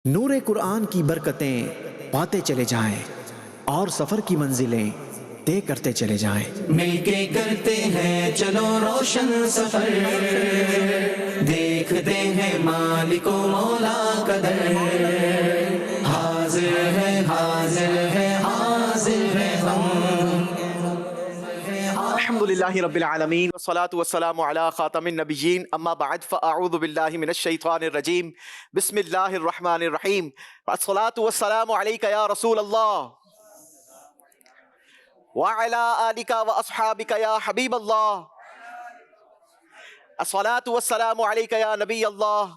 نور قرآن کی برکتیں پاتے چلے جائیں اور سفر کی منزلیں طے کرتے چلے جائیں. مل کے کرتے ہیں چلو روشن سفر، دیکھتے ہیں مالک و مولا کا در، حاضر ہے حاضر ہے حاضر ہے ہم. الحمدللہ رب العالمین والصلاة والسلام علی خاتم النبیین اما بعد فاعوذ باللہ من الشیطان الرجیم بسم اللہ الرحمن الرحیم. الصلاة والسلام علیک یا رسول اللہ وعلی آلک واصحابک یا حبیب اللہ. الصلاة والسلام علیک یا نبی اللہ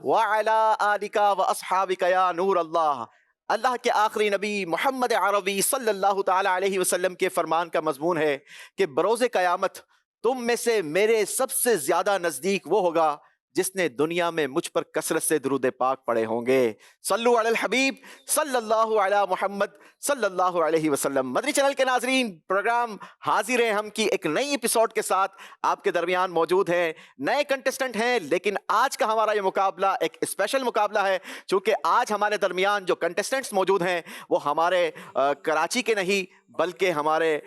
وعلی آلک واصحابک یا نور اللہ. اللہ کے آخری نبی محمد عربی صلی اللہ تعالی علیہ وسلم کے فرمان کا مضمون ہے کہ بروز قیامت تم میں سے میرے سب سے زیادہ نزدیک وہ ہوگا جس نے دنیا میں مجھ پر کثرت سے درود پاک پڑھے ہوں گے. صلو علی الحبیب صلی اللہ علی محمد صلی اللہ علیہ وسلم. مدنی چینل کے ناظرین، پروگرام حاضر ہیں ہم کی ایک نئی ایپیسوڈ کے ساتھ آپ کے درمیان موجود ہیں. نئے کنٹسٹنٹ ہیں، لیکن آج کا ہمارا یہ مقابلہ ایک اسپیشل مقابلہ ہے چونکہ آج ہمارے درمیان جو کنٹسٹنٹس موجود ہیں وہ ہمارے کراچی کے نہیں بلکہ ہمارے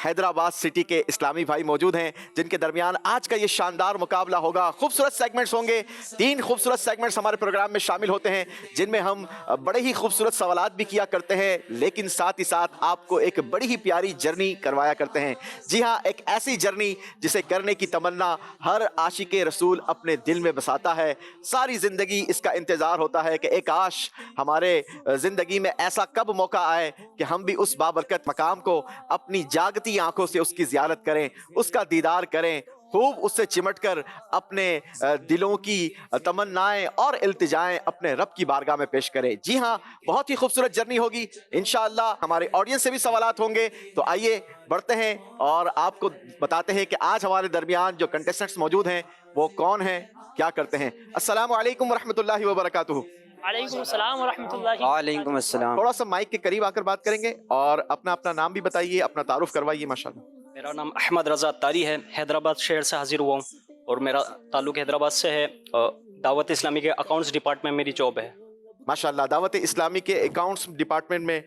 حیدرآباد سٹی کے اسلامی بھائی موجود ہیں جن کے درمیان آج کا یہ شاندار مقابلہ ہوگا. خوبصورت سیگمنٹس ہوں گے، 3 خوبصورت سیگمنٹس ہمارے پروگرام میں شامل ہوتے ہیں جن میں ہم بڑے ہی خوبصورت سوالات بھی کیا کرتے ہیں لیکن ساتھ ہی ساتھ آپ کو ایک بڑی ہی پیاری جرنی کروایا کرتے ہیں. جی ہاں، ایک ایسی جرنی جسے کرنے کی تمنا ہر عاشق رسول اپنے دل میں بساتا ہے. ساری زندگی اس کا انتظار ہوتا ہے کہ ایک کاش ہمارے زندگی میں ایسا کب موقع آئے کہ ہم بھی اس بابرکت مقام کو اپنی جاگتی آنکھوں سے اس کی زیارت کریں، اس کا دیدار کریں، خوب اس سے چمٹ کر اپنے دلوں کی تمنائیں اور التجائیں اپنے رب کی بارگاہ میں پیش کریں. جی ہاں، بہت ہی خوبصورت جرنی ہوگی انشاءاللہ. ہمارے آڈینس سے بھی سوالات ہوں گے تو آئیے بڑھتے ہیں اور آپ کو بتاتے ہیں کہ آج ہمارے درمیان جو کنٹسٹنٹس موجود ہیں وہ کون ہیں، کیا کرتے ہیں. السلام علیکم ورحمۃ اللہ وبرکاتہ. وعلیکم السلام ورحمۃ اللہ. وعلیکم السلام. تھوڑا سا مائک کے قریب آ کر بات کریں گے اور اپنا نام بھی بتائیے، اپنا تعارف کروائیے. ماشاءاللہ. میرا نام احمد رضا تاری ہے، حیدرآباد شہر سے حاضر ہوا ہوں اور میرا تعلق حیدرآباد سے ہے. دعوت اسلامی کے اکاؤنٹس ڈپارٹمنٹ میں میری جاب ہے. ماشاءاللہ، دعوت اسلامی کے اکاؤنٹس ڈپارٹمنٹ میں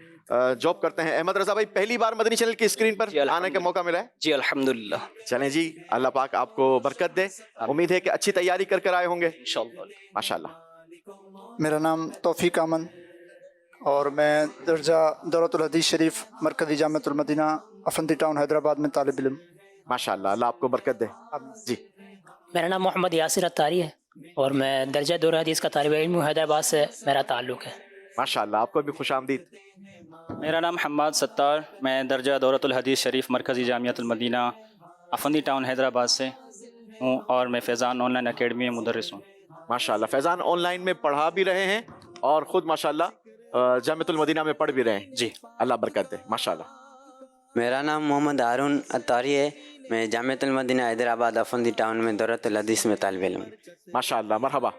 جاب کرتے ہیں. احمد رضا بھائی، پہلی بار مدنی چینل کی اسکرین پر آنے کا موقع ملا ہے؟ جی الحمدللہ. چلیں جی، اللہ پاک آپ کو برکت دے. امید ہے کہ اچھی تیاری کر کر آئے ہوں گے انشاءاللہ. ماشاءاللہ. میرا نام توفیق امن اور میں درجہ دورۃ الحدیث شریف مرکزی جامعۃ المدینہ افندی ٹاؤن حیدرآباد میں طالب علم. ماشاءاللہ، اللہ آپ کو برکت دے. جی میرا نام محمد یاسر اتاری ہے اور میں درجہ دورہ حدیث کا طالب علم ہوں. حیدرآباد سے میرا تعلق ہے. ماشاءاللہ، آپ کو بھی خوش آمدید. میرا نام حماد ستار، میں درجہ دورۃ الحدیث شریف مرکزی جامعۃ المدینہ افندی ٹاؤن حیدرآباد سے ہوں اور میں فیضان آن لائن اکیڈمی میں مدرس ہوں. ماشاءاللہ، فیضان آن لائن میں پڑھا بھی رہے ہیں اور خود ماشاءاللہ جامعۃ المدینہ میں پڑھ بھی رہے ہیں. جی اللہ برکت دے. ماشاءاللہ. میرا نام محمد ہارون اتاری ہے، میں جامعۃ المدینہ حیدرآباد افندی ٹاؤن میں دورۃ الحدیث میں طالب علم ہوں. ماشاءاللہ، مرحبا.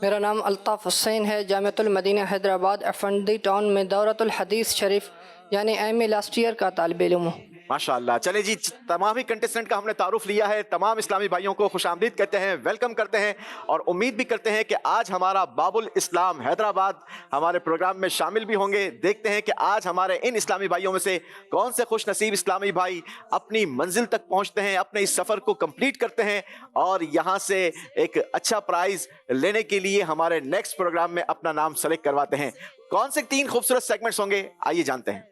میرا نام الطاف حسین ہے، جامعۃ المدینہ حیدرآباد افندی ٹاؤن میں دورۃ الحدیث شریف یعنی ایم اے لاسٹ ایئر کا طالب علم ہوں. ماشاءاللہ. چلے جی، تمام ہی کنٹسٹنٹ کا ہم نے تعارف لیا ہے. تمام اسلامی بھائیوں کو خوش آمدید کہتے ہیں، ویلکم کرتے ہیں اور امید بھی کرتے ہیں کہ آج ہمارا باب الاسلام حیدرآباد ہمارے پروگرام میں شامل بھی ہوں گے. دیکھتے ہیں کہ آج ہمارے ان اسلامی بھائیوں میں سے کون سے خوش نصیب اسلامی بھائی اپنی منزل تک پہنچتے ہیں، اپنے اس سفر کو کمپلیٹ کرتے ہیں اور یہاں سے ایک اچھا پرائز لینے کے لیے ہمارے نیکسٹ پروگرام میں اپنا نام سلیکٹ کرواتے ہیں. کون سے 3 خوبصورت سیگمنٹس ہوں گے، آئیے جانتے ہیں.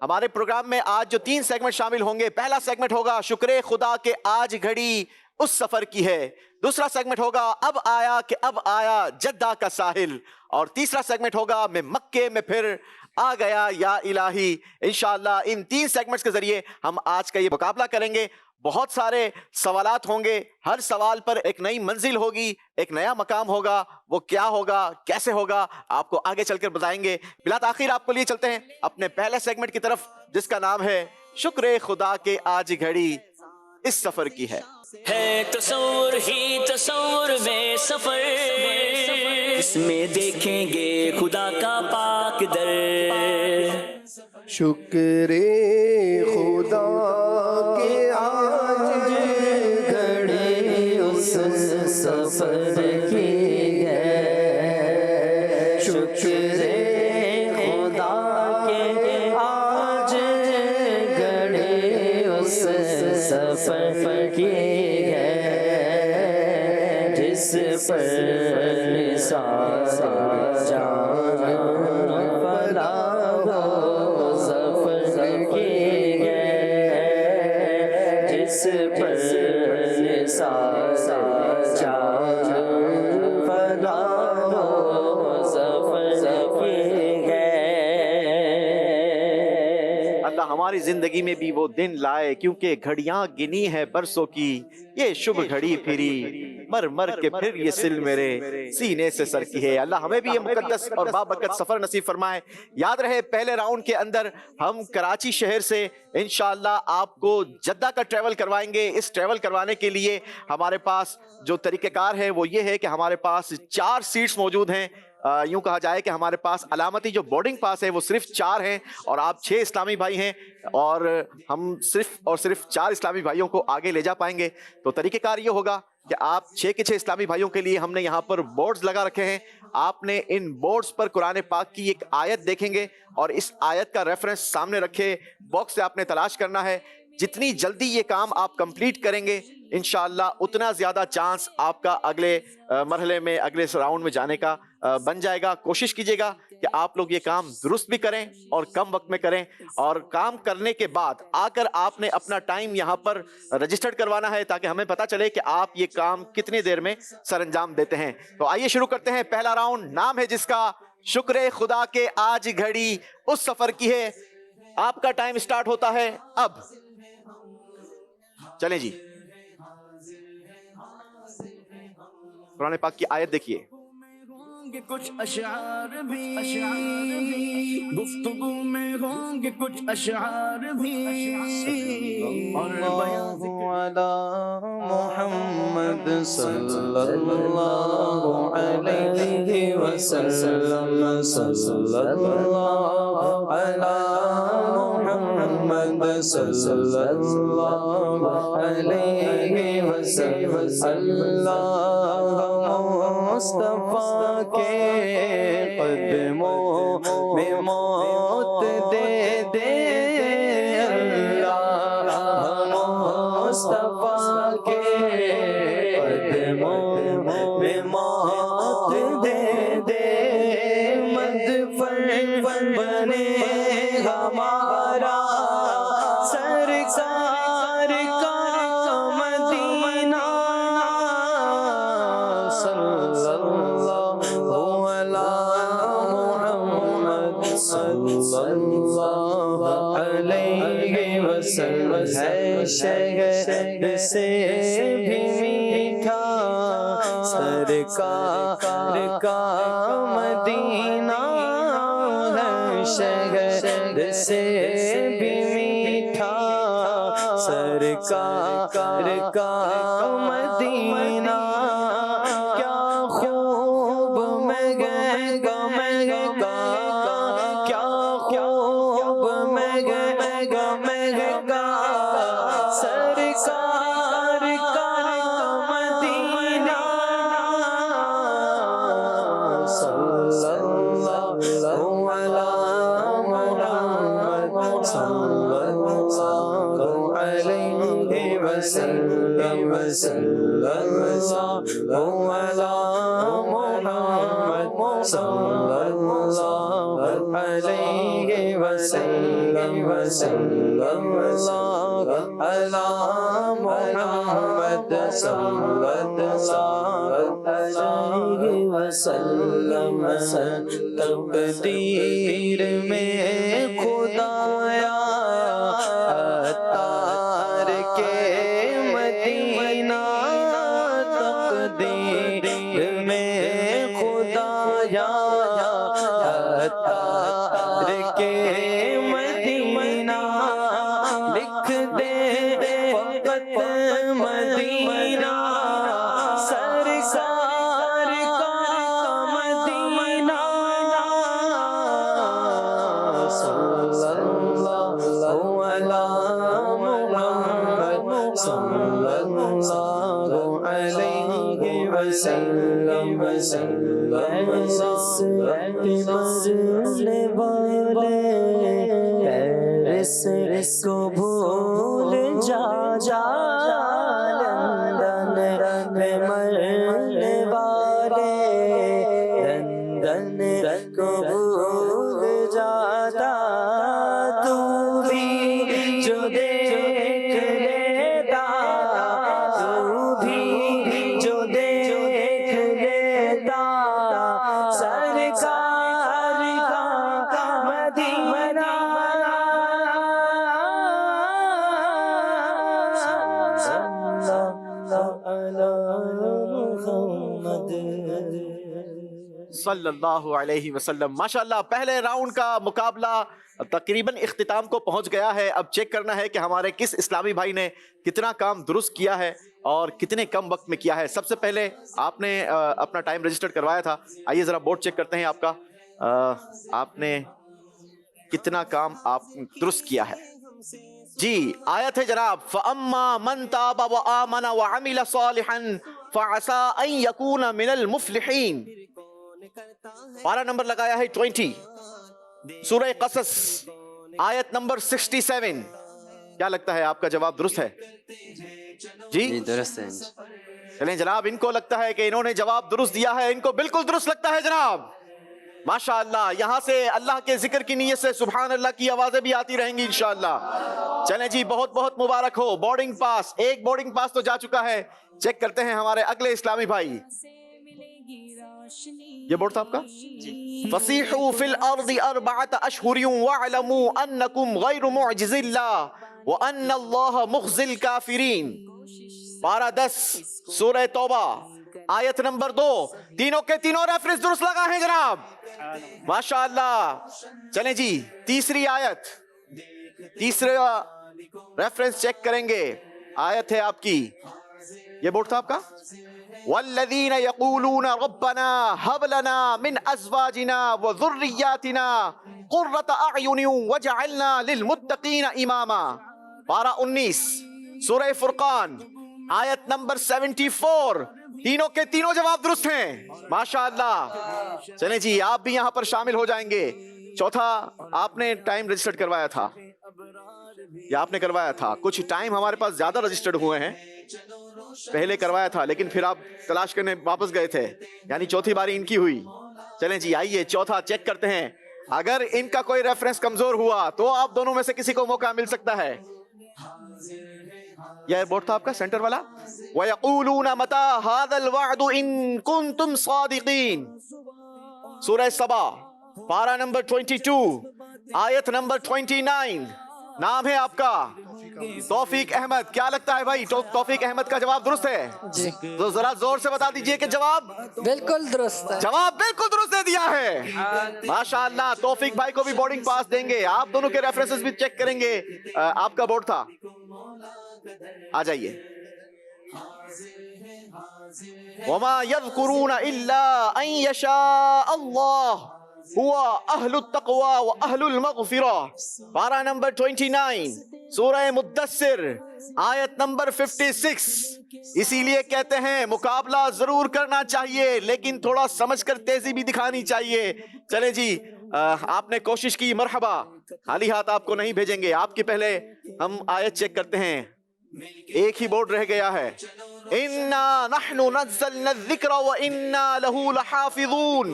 ہمارے پروگرام میں آج جو 3 سیگمنٹ شامل ہوں گے، پہلا سیگمنٹ ہوگا شکر خدا کہ آج گھڑی اس سفر کی ہے. دوسرا سیگمنٹ ہوگا اب آیا کہ اب آیا جدہ کا ساحل. اور تیسرا سیگمنٹ ہوگا میں مکے میں پھر آ گیا یا الہی. انشاءاللہ ان 3 سیگمنٹس کے ذریعے ہم آج کا یہ مقابلہ کریں گے. بہت سارے سوالات ہوں گے، ہر سوال پر ایک نئی منزل ہوگی، ایک نیا مقام ہوگا. وہ کیا ہوگا، کیسے ہوگا، آپ کو آگے چل کر بتائیں گے. بلا تاخیر آپ کو لیے چلتے ہیں اپنے پہلے سیگمنٹ کی طرف جس کا نام ہے شکر خدا کہ آج گھڑی اس سفر کی ہے. تصور ہی تصور میں سفر، اس میں دیکھیں گے خدا کا پاک در. شکر خدا کے آج گھڑی سفر کی ہے شکر خدا کے آج گھڑی اس سفر کی ہے جس پر سارا جان فدا ہو سفر کی ہے جس پر سارا جان فدا ہو سفر کی ہے۔ اللہ ہماری زندگی میں بھی وہ دن لائے کیونکہ گھڑیاں گنی ہے برسوں کی یہ شبھ گھڑی پھری مر مر کے پھر یہ سل میرے سینے سے سر کی ہے۔ اللہ ہمیں بھی یہ مقدس اور بابرکت سفر نصیب فرمائے۔ یاد رہے پہلے راؤنڈ کے اندر ہم کراچی شہر سے انشاءاللہ آپ کو جدہ کا ٹریول کروائیں گے۔ اس ٹریول کروانے کے لیے ہمارے پاس جو طریقہ کار ہے وہ یہ ہے کہ ہمارے پاس 4 سیٹس موجود ہیں۔ یوں کہا جائے کہ ہمارے پاس علامتی جو بورڈنگ پاس ہے وہ صرف 4 ہیں اور آپ 6 اسلامی بھائی ہیں اور ہم صرف 4 اسلامی بھائیوں کو آگے لے جا پائیں گے۔ تو طریقہ کار یہ ہوگا کہ آپ 6 کے 6 اسلامی بھائیوں کے لیے ہم نے یہاں پر بورڈز لگا رکھے ہیں۔ آپ نے ان بورڈز پر قرآن پاک کی ایک آیت دیکھیں گے اور اس آیت کا ریفرنس سامنے رکھے باکس سے آپ نے تلاش کرنا ہے۔ جتنی جلدی یہ کام آپ کمپلیٹ کریں گے انشاءاللہ اتنا زیادہ چانس آپ کا اگلے مرحلے میں اگلے راؤنڈ میں جانے کا بن جائے گا۔ کوشش کیجئے گا کہ آپ لوگ یہ کام درست بھی کریں اور کم وقت میں کریں اور کام کرنے کے بعد آ کر آپ نے اپنا ٹائم یہاں پر رجسٹرڈ کروانا ہے تاکہ ہمیں پتہ چلے کہ آپ یہ کام کتنی دیر میں سر انجام دیتے ہیں۔ تو آئیے شروع کرتے ہیں۔ پہلا راؤنڈ نام ہے جس کا شکر خدا کے آج گھڑی اس سفر کی ہے۔ آپ کا ٹائم سٹارٹ ہوتا ہے اب۔ چلیں جی، قرآن پاک کی آیت دیکھیے۔ کچھ اشعار بھی گفتگو میں ہوں گے کچھ اشعار بھی اور بیان علی محمد صلی اللہ علیہ وسلم صلی اللہ علی محمد صلی اللہ علیہ وسلم اللہ مصطفیٰ کے قدموں میں موت دے دے اللہ مصطفیٰ کے قدموں میں موت دے دے مدفن بنے ہمارا سرکار کا مدینہ صلی اللہ علی محمد صلی اللہ علیہ وسلم ہے شہر سے بھی میٹھا سرکار کا مدینہ ہے شہر سے بھی میٹھا سرکار کا مدینہ کیا خوب مہنگا مہنگا کیا خوب مہنگا مہنگا سرکار کا مدینہ صلی اللہ علی محمد صلی اللہ علیہ وسلم صلی اللہ علی محمد صلی اللہ علیہ وسلم صلی اللہ علی محمد صلی اللہ علیہ وسلم تقدیر میں خدایا اتار کے مدینہ تقدیر میں خدایا اتار کے مدینہ لکھ دے فقط مدینہ سرکار کا مدینہ صلی اللہ علی محمد صلی اللہ علیہ وسلم مرنے والے پیرس کو بھول جا لندن میں مرنے والے لندن کو بھول جاتا تو بھی جو دیکھ لیتا تو بھی جو دیکھ لیتا سرکار کا مدینہ صلی اللہ علیہ وسلم. ماشاءاللہ پہلے راؤنڈ کا مقابلہ تقریباً اختتام کو پہنچ گیا ہے. اب چیک کرنا ہے کہ ہمارے کس اسلامی بھائی نے کتنا کام درست کیا ہے اور کتنے کم وقت میں کیا ہے. سب سے پہلے آپ نے اپنا ٹائم رجسٹر کروایا تھا. آئیے ذرا بورڈ چیک کرتے ہیں آپ کا آپ نے کتنا کام آپ درست کیا ہے. جی آیت ہے جناب فَأَمَّا مَن تَابَ وَآمَنَ وَعَمِلَ صَالِحًا فَعَسَىٰ أَن يَكُونَ مِنَ الْمُفْلِحِينَ. پارہ نمبر لگایا ہے 20 سورہ قصص آیت نمبر 67. کیا لگتا ہے آپ کا جواب درست ہے؟ جی درست ہے. چلیں جناب ان کو لگتا ہے کہ انہوں نے جواب درست دیا ہے. ان کو بالکل درست لگتا ہے جناب. ماشاءاللہ یہاں سے اللہ کے ذکر کی نیت سے سبحان اللہ کی آوازیں بھی آتی رہیں گی انشاءاللہ. چلیں جی بہت بہت مبارک ہو. بورڈنگ پاس ایک بورڈنگ پاس تو جا چکا ہے. چیک کرتے ہیں ہمارے اگلے اسلامی بھائی. یہ بورڈ تھا آپ کا. فَصِيحُوا فِي الْأَرْضِ أَرْبَعَةَ أَشْهُرٍ وَاعْلَمُوا أَنَّكُمْ غَيْرُ مُعْجِزِي اللَّهِ وَأَنَّ اللَّهَ مُخْزِي الْكَافِرِينَ. پارہ 10 سورہ توبہ آیت نمبر 2. تینوں کے تینوں ریفرنس درست لگا ہے جناب. ماشاءاللہ. چلیں جی تیسری آیت تیسرا ریفرنس چیک کریں گے. آیت ہے آپ کی. یہ بورڈ تھا آپ کا. والذین یقولون ربنا هب لنا من ازواجنا وذریاتنا قرۃ اعین واجعلنا للمتقین اماما. پارہ 19 سورہ فرقان آیت نمبر 74. تینوں کے تینوں جواب درست ہیں ماشاءاللہ. چلیں جی آپ بھی یہاں پر شامل ہو جائیں گے. چوتھا آپ نے ٹائم رجسٹرڈ کروایا تھا یا آپ نے کروایا تھا؟ کچھ ٹائم ہمارے پاس زیادہ رجسٹرڈ ہوئے ہیں. پہلے کروایا تھا لیکن پھر آپ تلاش کرنے واپس گئے تھے یعنی چوتھی باری ان کی ہوئی. چلیں جی آئیے چوتھا چیک کرتے ہیں. اگر ان کا کوئی ریفرنس کمزور ہوا تو آپ دونوں میں سے کسی کو موقع مل سکتا ہے. یہ بورڈ تھا آپ کا سینٹر والا. وَيَقُولُونَ مَتَى هَذَا الْوَعْدُ إِن كُنتُمْ صَادِقِينَ. سورہ سبا پارہ نمبر 22 آیت نمبر 29. نام ہے آپ کا توفیق احمد. کیا لگتا ہے بھائی توفیق احمد کا جواب درست ہے؟ جی تو ذرا زور سے بتا دیجئے کہ جواب بالکل درست ہے. جواب بالکل درست دے دیا ہے. ماشاءاللہ توفیق بھائی کو بھی بورڈنگ پاس دیں گے. آپ دونوں کے ریفرنسز بھی چیک کریں گے. آپ کا بورڈ تھا. آ جائیے. وَمَا يَذْكُرُونَ إِلَّا أَن يَشَاءَ اللَّهُ هُوَ أَهْلُ التَّقْوَى وَأَهْلُ الْمَغْفِرَةِ. پارہ نمبر 29 سورہ مدثر آیت نمبر 56. اسی لیے کہتے ہیں مقابلہ ضرور کرنا چاہیے لیکن تھوڑا سمجھ کر تیزی بھی دکھانی چاہیے. چلیں جی آپ نے کوشش کی مرحبا. خالی ہاتھ آپ کو نہیں بھیجیں گے. آپ کے پہلے ہم آیت چیک کرتے ہیں. ایک ہی بورڈ رہ گیا ہے. اِنَّا نَحْنُ نَزَّلْنَا الذِّكْرَ وَإِنَّا لَهُ لَحَافِظُونَ.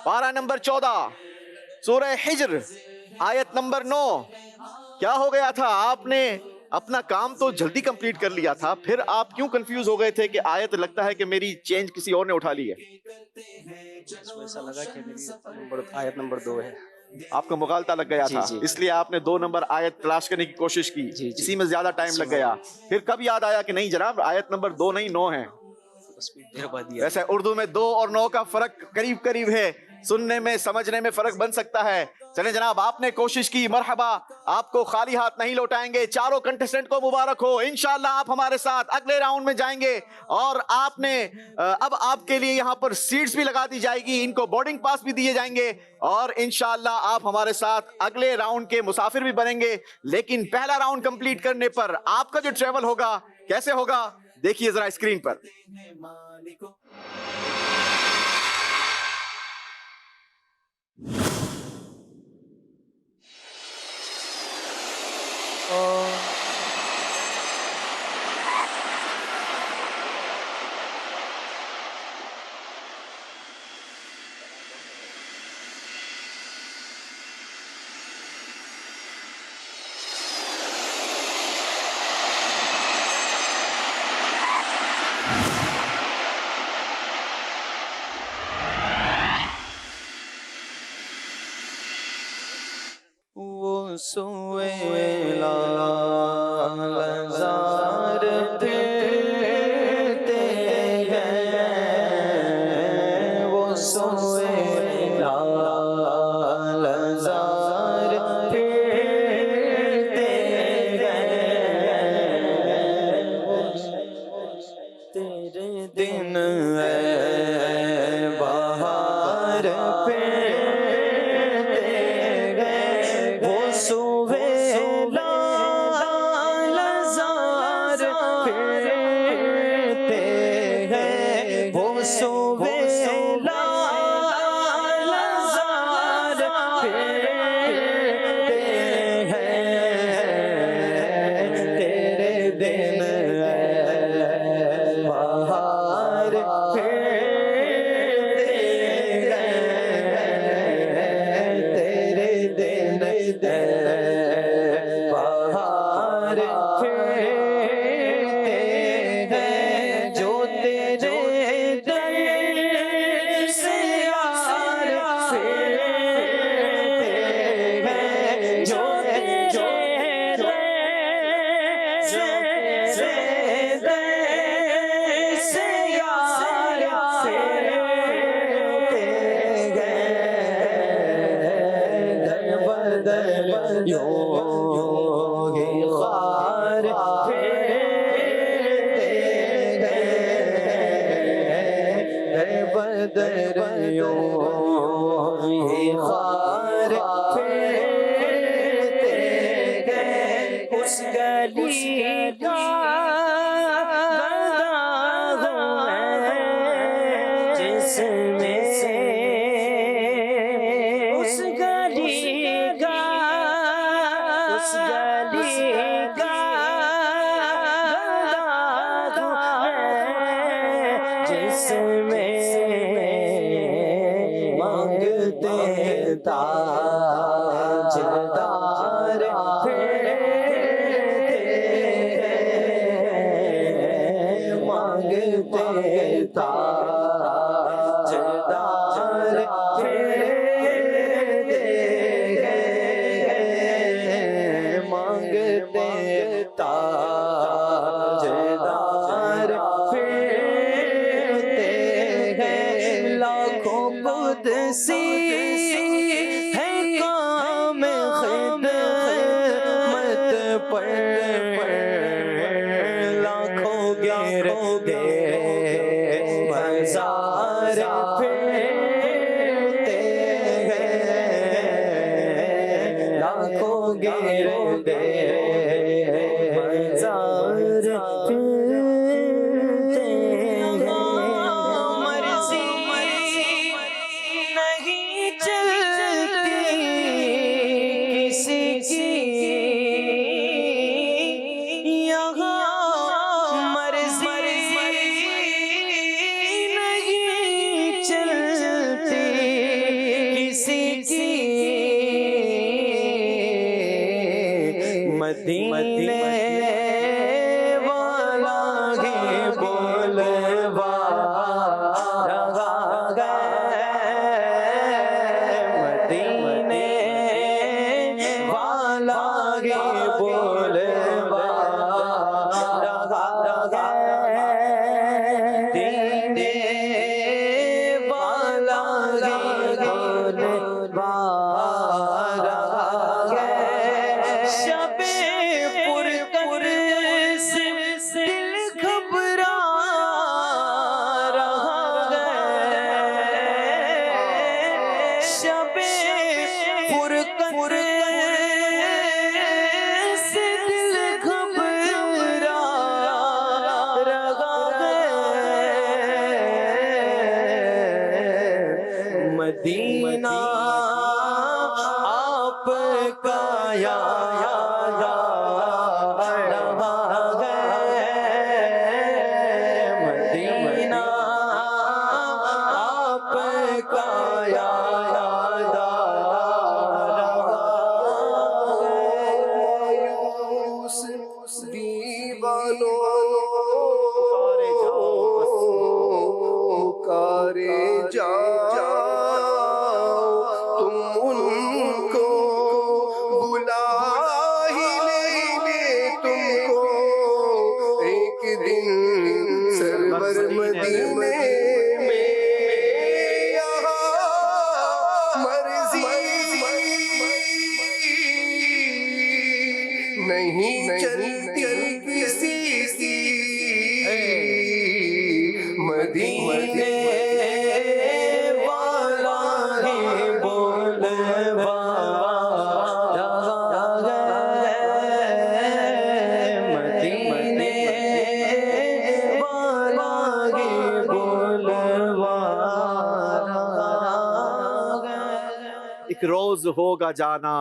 پارہ نمبر 14 سورہ حجر آیت نمبر 9. کیا ہو گیا تھا؟ آپ نے اپنا کام تو جلدی کمپلیٹ کر لیا تھا پھر آپ کیوں کنفیوز ہو گئے تھے کہ آیت لگتا ہے کہ میری چینج کسی اور نے اٹھا لی ہے؟ ایسا لگا کہ میری آیت نمبر 2 ہے. آپ کا مغالطہ لگ گیا تھا اس لیے آپ نے 2 نمبر آیت تلاش کرنے کی کوشش کی. اسی میں زیادہ ٹائم لگ گیا. پھر کب یاد آیا کہ نہیں جناب آیت نمبر 2 نہیں 9 ہے؟ ویسے اردو میں 2 اور 9 کا فرق قریب قریب ہے. سننے میں سمجھنے میں فرق بن سکتا ہے. چلیں جناب آپ نے کوشش کی مرحبا. آپ کو خالی ہاتھ نہیں لوٹائیں گے. چاروں کنٹیسٹنٹ کو مبارک ہو. انشاءاللہ آپ ہمارے ساتھ اگلے راؤنڈ میں جائیں گے اور آپ نے اب آپ کے لیے یہاں پر سیٹس بھی لگا دی جائے گی. ان کو بورڈنگ پاس بھی دیے جائیں گے اور انشاءاللہ آپ ہمارے ساتھ اگلے راؤنڈ کے مسافر بھی بنیں گے. لیکن پہلا راؤنڈ کمپلیٹ کرنے پر آپ کا جو ٹریول ہوگا کیسے ہوگا دیکھیے ذرا اسکرین پر. وہ سویلا لزار پھرتے گئے، وہ سویلا لزار پھرتے گئے، تیرے دن اے بہار پھرتے گئے، وہ سویلا لزار پھرتے گئے، وہ سویلا لزار پھرتے گئے، تیرے دن اے بہار پھرتے گئے، تیرے دن اے بہار پھرتے گئے، جو تیرے در سے یار پھرتے گئے، جو تیرے در سے یار پھرتے گئے، در بدر یوں ہی خار پھرتے گئے، در بدر یوں ہی خار پھرتے گئے، اس گلی کا داغ ہے جس میں اس گلی کا داغ ہے جس میں مانگتے تاجدار پھرتے گئے، مانگتے تاجدار پھرتے گئے، مانگتے تاجدار پھرتے گئے، لاکھوں قدسی ہے کام خدمت پر، لاکھوں گردے بازار پھرتے گئے، لاکھوں گردے بازار پھرتے گئے، مرضی نہیں چلتی کسی کی یہاں، مرضی نہیں چلتی کسی کی، مدینے والا ہی بولوا رہا گئے، مدینے والا ہی بولوا رہا گئے، دینے والا ہی بولوا رہا گئے، شب پر مدینہ آپ کا یاد آ رہا ہے، مدینہ آپ کا یاد آ رہا ہے۔ پکارے جاؤ تم ان کو، بلا ہی لیں تم کو ایک دن سرور مدینے میں، یہاں مرضی نہیں چلتی کسی کی، مدینے والا ہی بولوا رہا ہے، مدینے والا ہی بولوا رہا ہے۔ ایک روز ہوگا جانا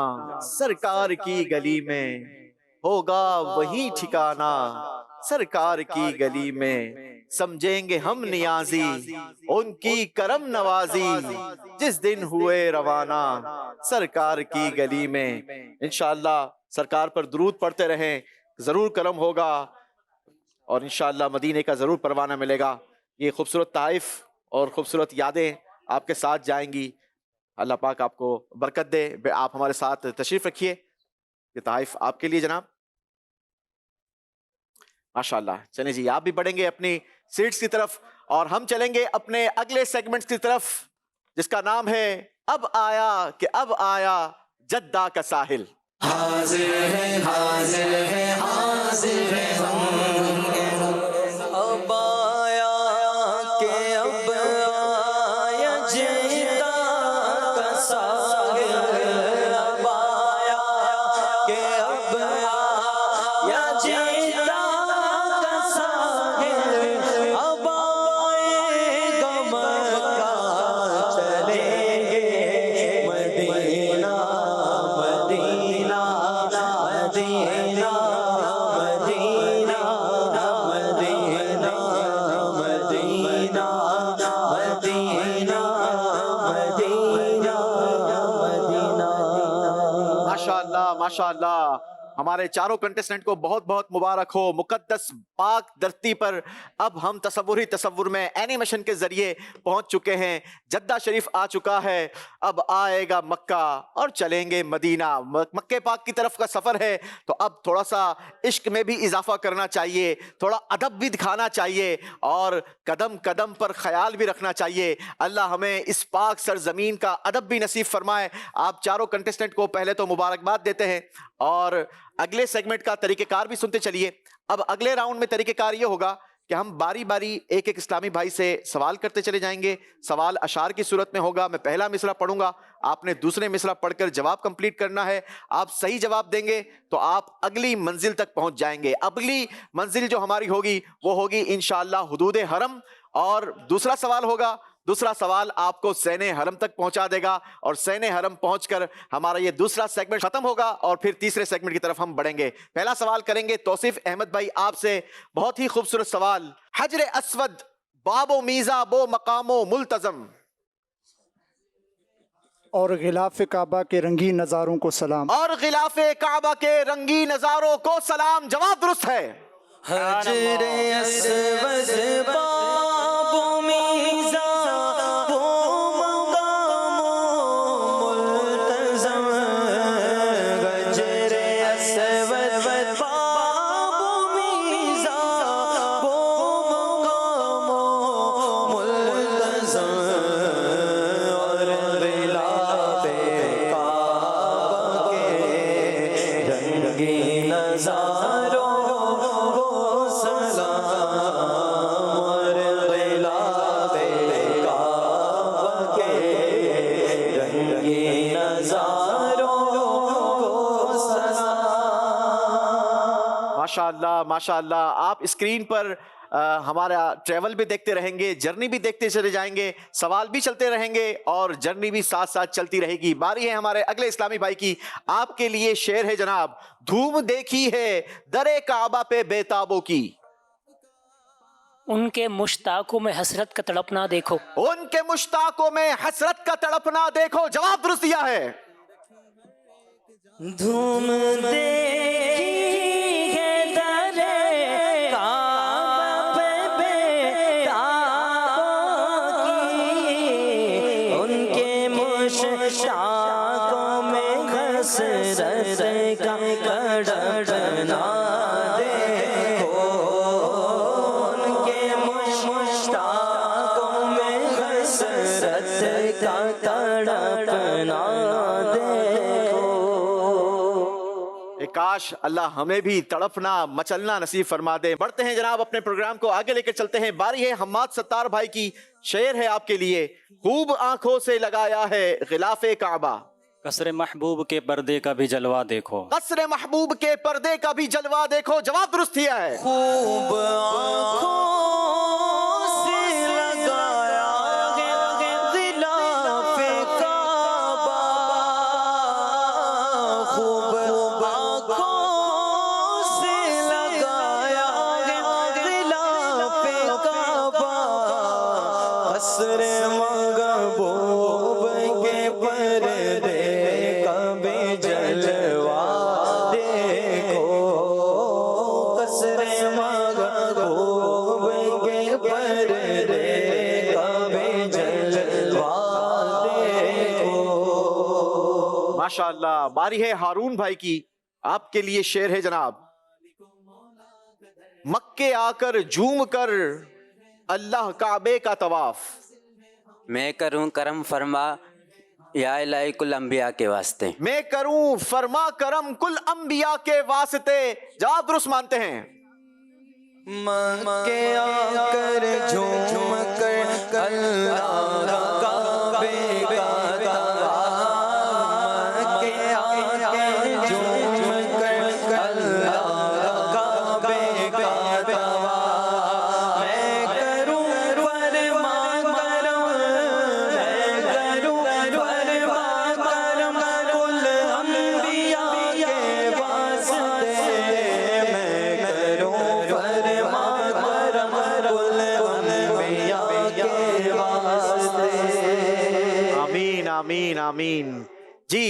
سرکار کی گلی میں، ہوگا وہی ٹھکانہ سرکار کی گلی میں، سمجھیں گے ہم نیازی ان کی کرم نوازی جس دن ہوئے روانہ سرکار کی گلی میں۔ انشاءاللہ سرکار پر درود پڑھتے رہیں، ضرور کرم ہوگا اور انشاءاللہ مدینے کا ضرور پروانہ ملے گا۔ یہ خوبصورت طائف اور خوبصورت یادیں آپ کے ساتھ جائیں گی، اللہ پاک آپ کو برکت دے۔ آپ ہمارے ساتھ تشریف رکھیے، یہ طائف آپ کے لیے جناب۔ ماشاءاللہ، چلیں جی آپ بھی بڑھیں گے اپنی سیٹس کی طرف اور ہم چلیں گے اپنے اگلے سیگمنٹس کی طرف جس کا نام ہے اب آیا کہ اب آیا جدہ کا ساحل۔ حاضر ہے حاضر ہے حاضر ہے ہم، اب آیا کہ اب آیا جدہ کا ساحل، اب آیا کہ اب آیا جدہ کا ساحل، اب آئے گا مکہ چلیں گے مدینہ، مدینہ مدینہ مدینہ مدینہ مدینہ مدینہ مدینہ مدینہ۔ ماشاءاللہ ماشاءاللہ، ہمارے چاروں کنٹیسٹنٹ کو بہت بہت مبارک ہو۔ مقدس پاک دھرتی پر اب ہم تصور میں اینیمیشن کے ذریعے پہنچ چکے ہیں، جدہ شریف آ چکا ہے، اب آئے گا مکہ اور چلیں گے مدینہ۔ مکہ پاک کی طرف کا سفر ہے تو اب تھوڑا سا عشق میں بھی اضافہ کرنا چاہیے، تھوڑا ادب بھی دکھانا چاہیے اور قدم قدم پر خیال بھی رکھنا چاہیے۔ اللہ ہمیں اس پاک سرزمین کا ادب بھی نصیب فرمائے۔ آپ چاروں کنٹیسٹنٹ کو پہلے تو مبارکباد دیتے ہیں اور اگلے سیگمنٹ کا طریقہ کار بھی سنتے چلیے۔ اب اگلے راؤنڈ میں طریقہ کار یہ ہوگا کہ ہم باری باری ایک ایک اسلامی بھائی سے سوال کرتے چلے جائیں گے۔ سوال اشعار کی صورت میں ہوگا، میں پہلا مصرع پڑھوں گا، آپ نے دوسرے مصرع پڑھ کر جواب کمپلیٹ کرنا ہے۔ آپ صحیح جواب دیں گے تو آپ اگلی منزل تک پہنچ جائیں گے۔ اگلی منزل جو ہماری ہوگی وہ ہوگی انشاءاللہ حدود حرم، اور دوسرا سوال ہوگا، دوسرا سوال آپ کو سین حرم تک پہنچا دے گا اور سین حرم پہنچ کر ہمارا یہ دوسرا سیگمنٹ ختم ہوگا اور پھر تیسرے سیگمنٹ کی طرف ہم بڑھیں گے۔ پہلا سوال کریں گے توصیف احمد بھائی آپ سے، بہت ہی خوبصورت سوال۔ حجر اسود باب و میزا بو مقام و ملتزم، اور غلاف کعبہ کے رنگین نظاروں کو سلام، اور غلاف کعبہ کے رنگین نظاروں کو سلام، جواب درست ہے۔ حجر اسود باب و میزا وہ مقام و ملتزم، حجر اسود باب و میزا وہ مقام و ملتزم، اور غلاف کعبہ کے رنگین نظاروں ماشاءاللہ ماشاءاللہ، آپ اسکرین پر ہمارا ٹریول بھی دیکھتے رہیں گے, جرنی بھی دیکھتے چلے جائیں گے, سوال بھی چلتے رہیں گے اور جرنی بھی ساتھ ساتھ چلتی رہے گی. باری ہے ہمارے اگلے اسلامی بھائی کی. آپ کے لیے شعر ہے جناب. دھوم دیکھی ہے درے کعبہ پہ بے تابوں کی, ان کے مشتاقوں میں حسرت کا تڑپنا دیکھو. ان کے مشتاقوں میں حسرت کا تڑپنا دیکھو. جواب درست دیا ہے. دھوم دیکھی ہے درے کعبہ پہ بے تابوں کی, ان کے مشتاقوں میں حسرت کا تڑپنا دیکھو, ان کے مشتاقوں میں حسرت کا تڑپنا دیکھو. کاش اللہ ہمیں بھی تڑپنا مچلنا نصیب فرما دے. بڑھتے ہیں جناب, اپنے پروگرام کو آگے لے کر چلتے ہیں. باری ہے حماد ستار بھائی کی. شعر ہے آپ کے لیے. خوب آنکھوں سے لگایا ہے غلاف کعبہ, قصر محبوب کے پردے کا بھی جلوہ دیکھو. قصر محبوب کے پردے کا بھی جلوہ دیکھو. جواب درست دیا ہے. خوب آنکھوں سے لگایا غلاف کعبہ, خوب آنکھوں سے لگایا غلاف کعبہ, قصر محبوب کے پردے کا بھی جلوہ دیکھو, قصر محبوب کے پردے کا بھی جلوہ دیکھو. ماشاءاللہ. باری ہے ہارون بھائی کی. آپ کے لیے شعر ہے جناب. مکے آ کر جھوم کر اللہ کعبے کا طواف, میں کروں کرم فرما یا الہی کل انبیاء کے واسطے. میں کروں فرما کرم کل انبیاء کے واسطے. جواب درست مانتے ہیں. مکے آ کر جھوم کر اللہ کعبے کا طواف, مکے آ کے جھوم کر اللہ کعبے کا طواف, میں کروں فرما کرم, میں کروں فرما کرم کل انبیاء کے واسطے, میں کروں فرما کرم کل انبیاء کے واسطے. آمین آمین آمین. جی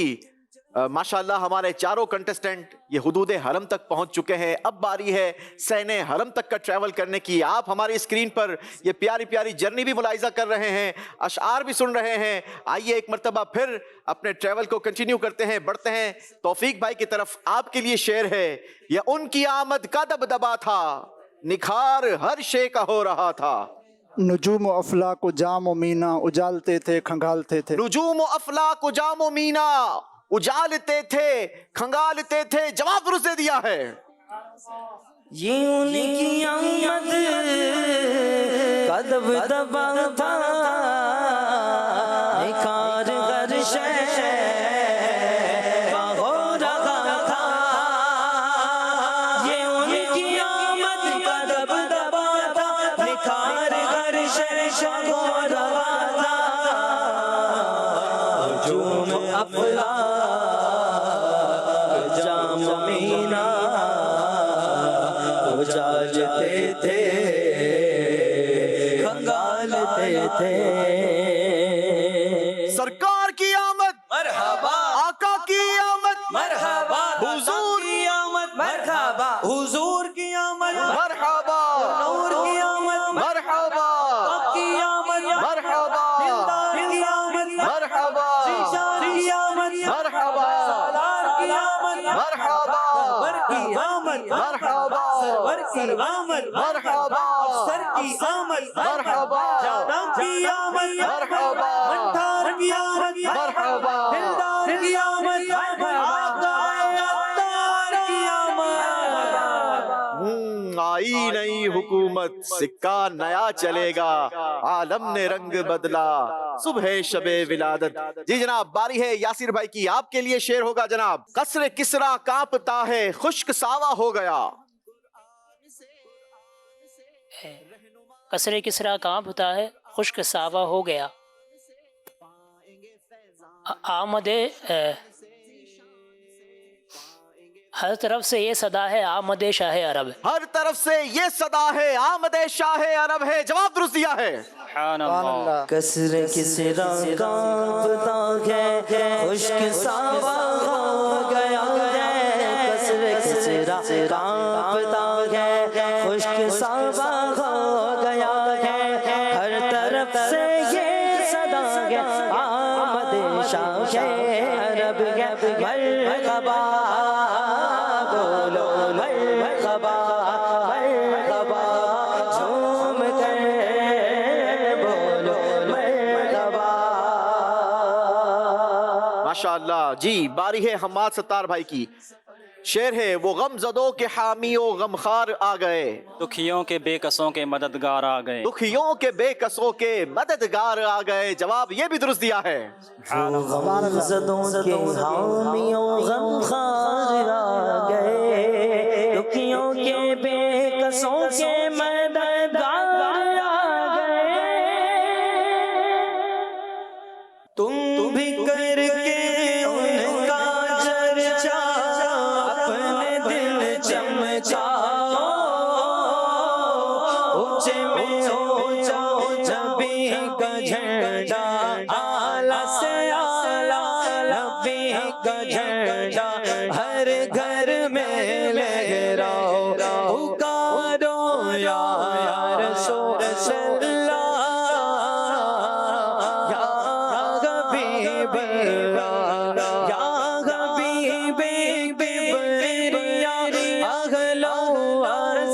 ماشاءاللہ ہمارے چاروں کنٹسٹنٹ یہ حدود حرم تک پہنچ چکے ہیں. اب باری ہے سہنے حرم تک کا ٹریول کرنے کی. آپ ہماری اسکرین پر یہ پیاری پیاری جرنی بھی ملاحظہ کر رہے ہیں, اشعار بھی سن رہے ہیں. آئیے ایک مرتبہ پھر اپنے ٹریول کو کنٹینیو کرتے ہیں. بڑھتے ہیں توفیق بھائی کی طرف. آپ کے لیے شعر ہے. یہ ان کی آمد کا دبدبا تھا, نکھار ہر شے کا ہو رہا تھا. نجوم و افلاک و جام و مینا اجالتے تھے کھنگالتے تھے. نجوم و افلاک و جام و مینا اجالتے تھے کھنگالتے تھے. جواب درست دے دیا ہے. یہ ان کی آمد کا دبدبا تھا, نکھار ہر شے کا ہو رہا تھا. یہ ان کی آمد کا دبدبا تھا, نکھار ہر شے کا ہو رہا تھا. نجوم افلاک جام مینا اجالتے تھے کھنگالتے تھے. سرکار کی آمد, مرحبا آقا کی آمد, مرحبا, حضور کی آمد, مرحبا حضور کی آمد, مرحبا نور کی آمد, مرحبا کی آمد, مرحبا دلدار کی آمد, مرحبا ذیشان کی آمد, مرحبا سالار کی آمد, مرحبا سرور کی آمد, مرحبا سرور کی آمد, مرحبا افسر کی آمد, مرحبا جادام کی آمد, مرحبا منتار کی آمد, مرحبا دلدار کی آمد, آقا عطار کی آمد. آئی نئی حکومت, سکہ نیا چلے گا, عالم نے رنگ بدلا, صبح شب ولادت. جی جناب باری ہے یاسر بھائی کی. آپ کے لیے شعر ہوگا جناب. قصر کسرا کانپتا ہے خشک ساوا ہو گیا, ہے. کسرے کسرا کہاں ہوتا ہے؟ خشک ساوا ہو گیا. آمد ہر طرف سے یہ صدا ہے آمد شاہ عرب. ہر طرف سے یہ صدا ہے آمد شاہ عرب ہے. جواب درست دیا ہے. سبحان اللہ. کسرے کسرا کانپتا ہے خشک ساوا ہو گیا ہے. کسرے کسرا کانپتا ہے خشک ساوا ہو گیا ہے. ہر طرف سے یہ صدا ہے آمد شاہ عرب ہے. مرحبا بولو مرحبا مرحبا جھوم کر بولو مرحبا. ماشاءاللہ. جی باری ہے حماد ستار بھائی کی. شعر ہے وہ غم زدوں کے حامی و غمخوار آ گئے. دکھیوں کے بے کسوں کے مددگار آ گئے. دکھیوں کے بے کسوں کے مددگار آ گئے. جواب یہ بھی درست دیا ہے. غم زدوں کے حامیوں غمخوار آ گئے. دکھیوں کے بے کسوں کے مددگار آ گئے. تم بھی کر کے ان کا چرچا اپنے دل چمچاؤ. اونچے میں ہو جاؤ نبی کا جھنڈا اعلیٰ سے اعلیٰ نبی کا جھنڈا ہر گھر میں لہراؤ. پکارو یا رسول اللہ یا حبیب اللہ یا حبیب بریا اغلو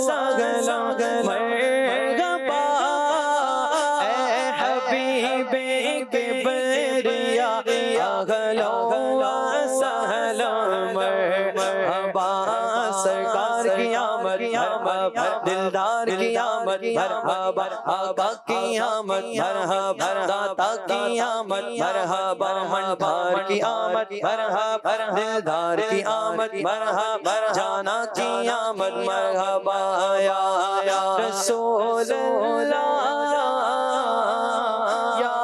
سغلو مرحبا اے حبیب بریا اغلو سہلو مرحبا. سرکار کی آمد مرحبا دلدار کی آمد مرحبا آقا کی آمد مرحبا داتا کی آمد مرحبا منبھار کی آمد مرحبا دلدار کی آمد مرحبا جانا کی آمد مرحبا یا رسول اللہ یا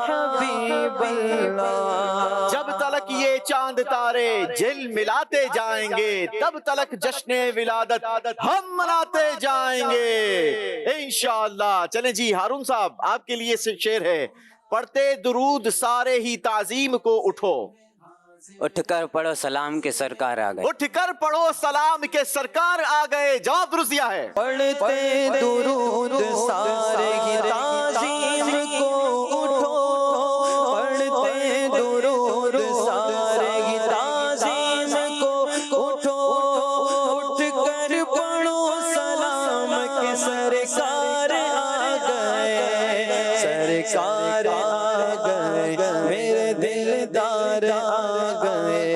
حبیب اللہ. جب تلک یہ چاند تارے جل ملاتے جائیں گے تب تلک جشن ولادت ہم مناتے جائیں گے انشاءاللہ. چلیں جی ہارون صاحب آپ کے لیے شعر ہے. پڑھتے درود سارے ہی تعظیم کو اٹھو. اٹھ کر پڑھو سلام کے سرکار آ گئے. اٹھ کر پڑھو سلام کے سرکار آ گئے. جواب درست دیا ہے. پڑھتے درود سارے ہی تعظیم کو اٹھو. پڑھتے درود سارے ہی تعظیم کو اٹھو. اٹھ کر پڑھو سلام کے سرکار آ گئے. سرکار آ گئے میرے دلدار آ گئے.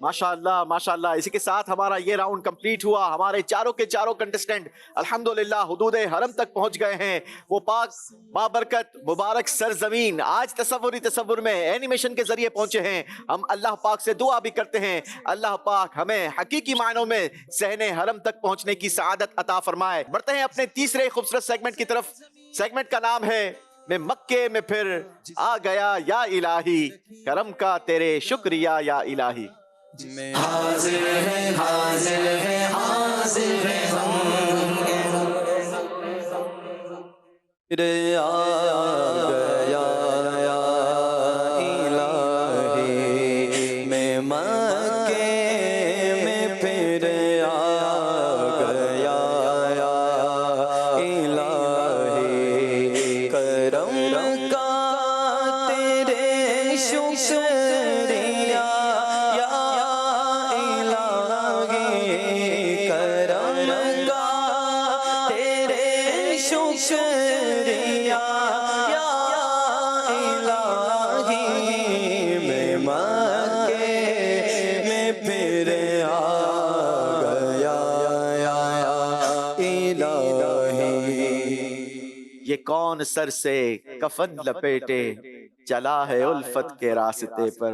ماشاءاللہ ماشاءاللہ. اسی کے ساتھ ہمارا یہ راؤنڈ کمپلیٹ ہوا. ہمارے چاروں کے چاروں کنٹسٹنٹ الحمدللہ حدود حرم تک پہنچ گئے ہیں. وہ پاک بابرکت مبارک سرزمین آج تصور میں اینیمیشن کے ذریعے پہنچے ہیں. ہم اللہ پاک سے دعا بھی کرتے ہیں اللہ پاک ہمیں حقیقی معنوں میں صحن حرم تک پہنچنے کی سعادت عطا فرمائے. بڑھتے ہیں اپنے تیسرے خوبصورت سیگمنٹ کی طرف. سیگمنٹ کا نام ہے میں مکے میں پھر آ گیا یا الہی کرم کا تیرے شکریہ یا الہی. حاضر ہے حاضر ہے حاضر ہے ہم رے آ گیا یا الہی میں مکے میں پھر آ گیا یا الہی کرم کا تیرے شکریہ شکریہ یا الہی میں مکے میں پھر آ گیا یا الہی. یہ کون سر سے کفن لپیٹے چلا ہے الفت کے راستے پر.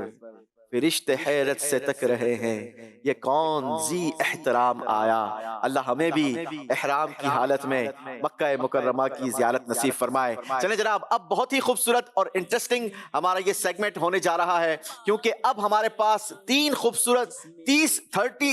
فرشتے حیرت سے تک رہے ہیں یہ کون ذی احترام آیا. اللہ ہمیں بھی احرام کی حالت میں مکہ مکرمہ کی زیارت نصیب فرمائے. چلیں جناب، اب بہت ہی خوبصورت اور انٹرسٹنگ ہمارا یہ سیگمنٹ ہونے جا رہا ہے، کیونکہ اب ہمارے پاس 3 خوبصورت 30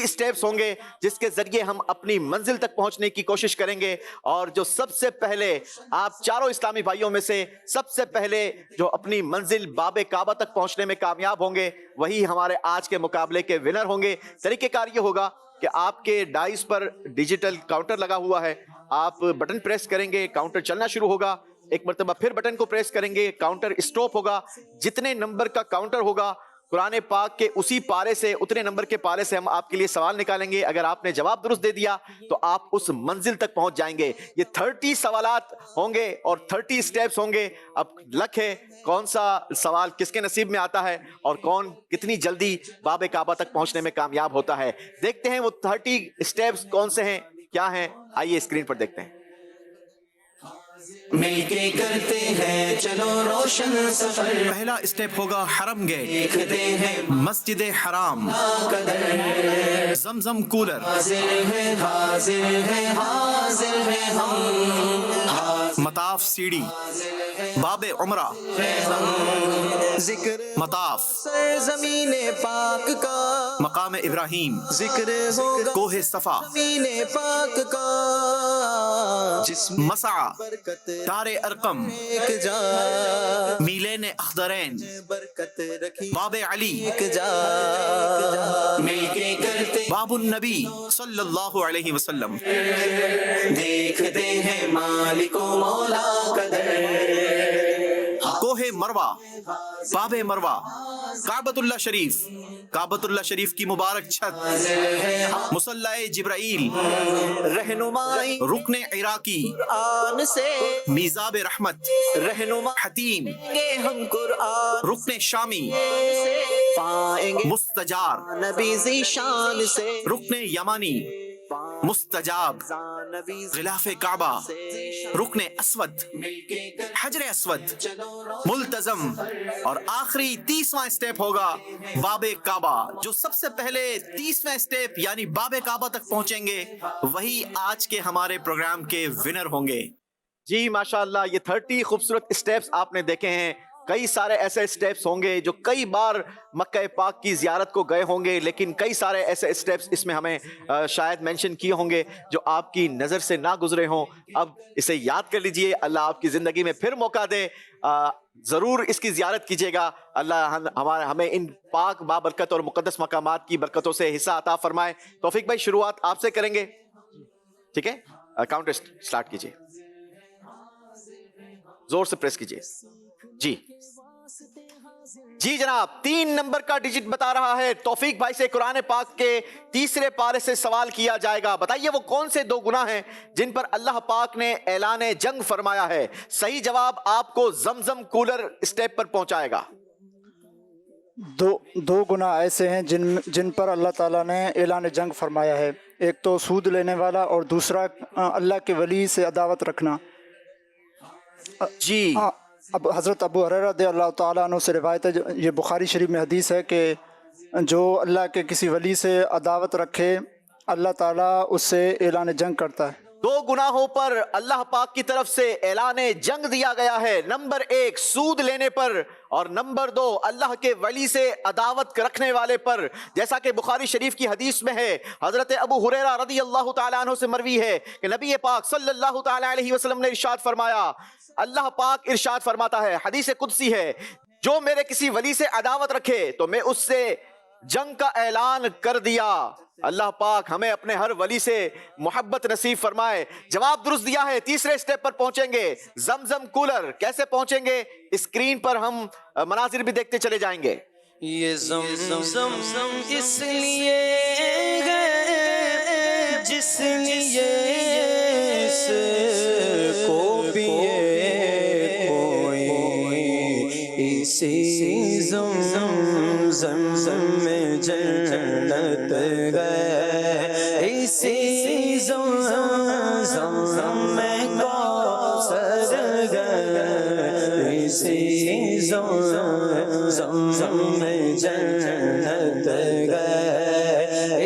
سٹیپس ہوں گے جس کے ذریعے ہم اپنی منزل تک پہنچنے کی کوشش کریں گے. اور جو سب سے پہلے آپ چاروں اسلامی بھائیوں میں سے سب سے پہلے جو اپنی منزل باب کعبہ تک پہنچنے میں کامیاب ہوں گے وہی ہمارے آج کے مقابلے کے ونر ہوں گے. طریقہ کار یہ ہوگا کہ آپ کے ڈائس پر ڈیجیٹل کاؤنٹر لگا ہوا ہے، آپ بٹن پریس کریں گے، کاؤنٹر چلنا شروع ہوگا. ایک مرتبہ پھر بٹن کو پریس کریں گے، کاؤنٹر اسٹاپ ہوگا. جتنے نمبر کا کاؤنٹر ہوگا قرآن پاک کے اسی پارے سے، اتنے نمبر کے پارے سے ہم آپ کے لیے سوال نکالیں گے. اگر آپ نے جواب درست دے دیا تو آپ اس منزل تک پہنچ جائیں گے. یہ 30 سوالات ہوں گے اور 30 سٹیپس ہوں گے. اب لک ہے کون سا سوال کس کے نصیب میں آتا ہے اور کون کتنی جلدی باب کعبہ تک پہنچنے میں کامیاب ہوتا ہے. دیکھتے ہیں وہ 30 سٹیپس کون سے ہیں، کیا ہیں. آئیے اسکرین پر دیکھتے ہیں. مل کے کرتے ہیں چلو روشن سفر. پہلا اسٹیپ ہوگا حرم گیٹ، دیکھتے ہیں مسجد حرام، قدر. زمزم کولر، حاضر ہے حاضر ہے حاضر ہے ہم. مطاف سیڑھی، باب عمرہ، ذکر مطاف، زمین پاک کا مقام ابراہیم، ذکر ہوگا کوہ صفا، زمین پاک کا. جسم مسعی، برکت دار ارقم، ایک جا میلین اخضرین، برکت رکھی باب علی، ایک جا. مل کے کرتے باب النبی صلی اللہ علیہ وسلم، دیکھتے ہیں مالک و مولا قدر. کوہ مروہ، باب مروہ، کعبۃ اللہ شریف، کعبۃ اللہ شریف کی مبارک چھت، مصلی جبرائیل، رہنمائی رکن عراقی، آن سے میزاب رحمت، رہنما حتیم، گے ہم قرآن رکن شامی، سے پائیں گے مستجار، نبی ذیشان سے. رکن یمانی، مستجاب، نبی غلاف کعبہ، رکن اسود، حجر اسود، ملتزم. اور آخری 30واں اسٹیپ ہوگا باب کعبہ. جو سب سے پہلے 30واں اسٹیپ یعنی باب کعبہ تک پہنچیں گے وہی آج کے ہمارے پروگرام کے ونر ہوں گے. جی ماشاءاللہ، یہ 30 خوبصورت اسٹیپس آپ نے دیکھے ہیں. کئی سارے ایسے اسٹیپس ہوں گے جو کئی بار مکہ پاک کی زیارت کو گئے ہوں گے، لیکن کئی سارے ایسے اسٹیپس اس میں ہمیں شاید مینشن کیے ہوں گے جو آپ کی نظر سے نہ گزرے ہوں. اب اسے یاد کر لیجئے، اللہ آپ کی زندگی میں پھر موقع دے، ضرور اس کی زیارت کیجئے گا. اللہ ہمیں ان پاک بابرکت اور مقدس مقامات کی برکتوں سے حصہ عطا فرمائے. توفیق بھائی شروعات آپ سے کریں گے، ٹھیک ہے؟ کاؤنٹر سٹارٹ کیجئے، زور سے پریس کیجئے. جی جناب، 3 نمبر کا ڈیجٹ بتا رہا ہے. توفیق بھائی سے قرآن پاک کے 3 پارے سے سوال کیا جائے گا. بتائیے وہ کون سے 2 گناہ ہیں جن پر اللہ پاک نے اعلان جنگ فرمایا ہے. صحیح جواب آپ کو زمزم کولر اسٹیپ پر پہنچائے گا. دو گناہ ایسے ہیں جن پر اللہ تعالیٰ نے اعلان جنگ فرمایا ہے. ایک تو سود لینے والا اور دوسرا اللہ کے ولی سے عداوت رکھنا. جی اب حضرت ابو ہریرہ رضی اللہ تعالیٰ عنہ سے روایت ہے، یہ بخاری شریف میں حدیث ہے کہ جو اللہ کے کسی ولی سے عداوت رکھے اللہ تعالیٰ اس سے اعلان جنگ کرتا ہے. 2 گناہوں پر اللہ پاک کی طرف سے اعلان جنگ دیا گیا ہے. نمبر 1 سود لینے پر اور نمبر 2 اللہ کے ولی سے عداوت رکھنے والے پر. جیسا کہ بخاری شریف کی حدیث میں ہے، حضرت ابو ہریرہ رضی اللہ تعالیٰ عنہ سے مروی ہے کہ نبی پاک صلی اللہ تعالیٰ علیہ وسلم نے ارشاد فرمایا، اللہ پاک ارشاد فرماتا ہے، حدیث قدسی ہے، جو میرے کسی ولی سے عداوت رکھے تو میں اس سے جنگ کا اعلان کر دیا. اللہ پاک ہمیں اپنے ہر ولی سے محبت نصیب فرمائے. جواب درست دیا ہے. 3 سٹیپ پر پہنچیں گے، زمزم کولر. کیسے پہنچیں گے؟ اسکرین پر ہم مناظر بھی دیکھتے چلے جائیں گے. یہ زمزم اس لیے ہے جس لیے اس کو پیے کوئی، اسی زمزم میں جنت گئے، اسی زمزم میں کوثر گئے، اسی زمزم میں جنت گئے،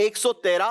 113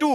2।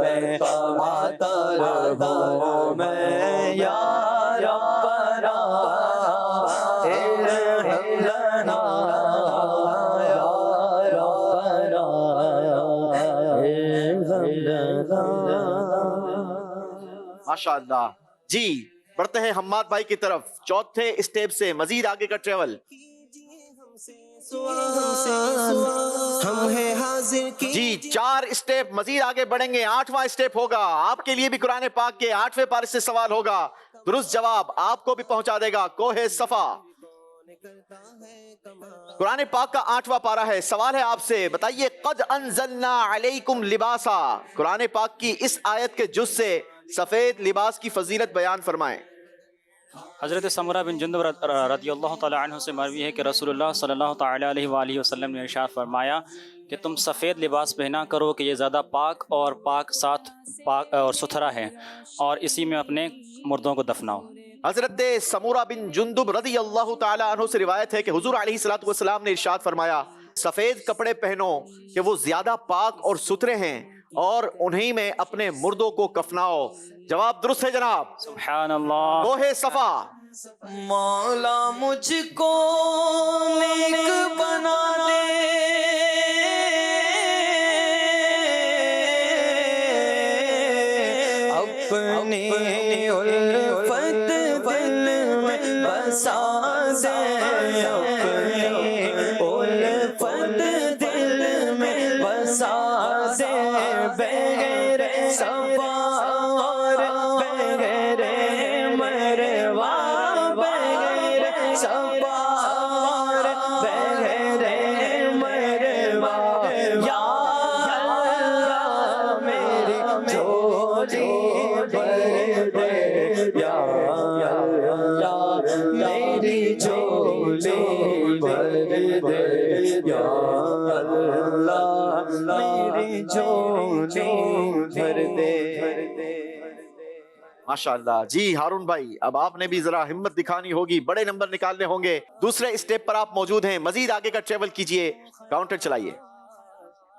میں آتا رہوں میں یا ربنا ارحم لنا یا ربنا ارحم لنا. ماشاءاللہ. جی بڑھتے ہیں حماد بھائی کی طرف. چوتھے اسٹیپ سے مزید آگے کا ٹریول. ہم ہیں حاضر کی جی 4 اسٹیپ مزید آگے بڑھیں گے. 8واں اسٹیپ ہوگا آپ کے لیے بھی قرآن پاک کے 8ویں پارے سے سوال ہوگا. درست جواب آپ کو بھی پہنچا دے گا کوہ صفا. قرآن پاک کا 8واں پارہ ہے. سوال ہے آپ سے, بتائیے قد انزلنا علیکم لباسا, قرآن پاک کی اس آیت کے جز سے سفید لباس کی فضیلت بیان فرمائیں. حضرت سمرہ بن جندب رضی اللہ تعالیٰ عنہ سے مروی ہے کہ رسول اللہ صلی اللہ تعالیٰ علیہ وآلہ وسلم نے ارشاد فرمایا کہ تم سفید لباس پہنا کرو کہ یہ زیادہ پاک اور ستھرا ہے, اور اسی میں اپنے مردوں کو دفناؤ. حضرت سمورہ بن جندب رضی اللہ تعالیٰ عنہ سے روایت ہے کہ حضور علیہ الصلوۃ والسلام نے ارشاد فرمایا سفید کپڑے پہنو کہ وہ زیادہ پاک اور ستھرے ہیں, اور انہی میں اپنے مردوں کو کفناؤ. جواب درست ہے جناب. سبحان اللہ. کوہ صفا. مولا مجھ کو نیک بنا دے, اپنی الفت دل میں بسا دے, اپنی الفت دل میں بسا دے, بغیر سوار بغیر مروا, بغیر سوار بغیر مروا, یا اللہ میری جھولی بھر دے, یا اللہ میری جھولی بھر دے, یا اللہ میری جھولی بھر دے. ماشاءاللہ. جی ہارون بھائی اب آپ نے بھی ذرا ہمت دکھانی ہوگی, بڑے نمبر نکالنے ہوں گے. دوسرے اسٹیپ پر آپ موجود ہیں, مزید آگے کا ٹریول کیجئے. کاؤنٹر چلائیے.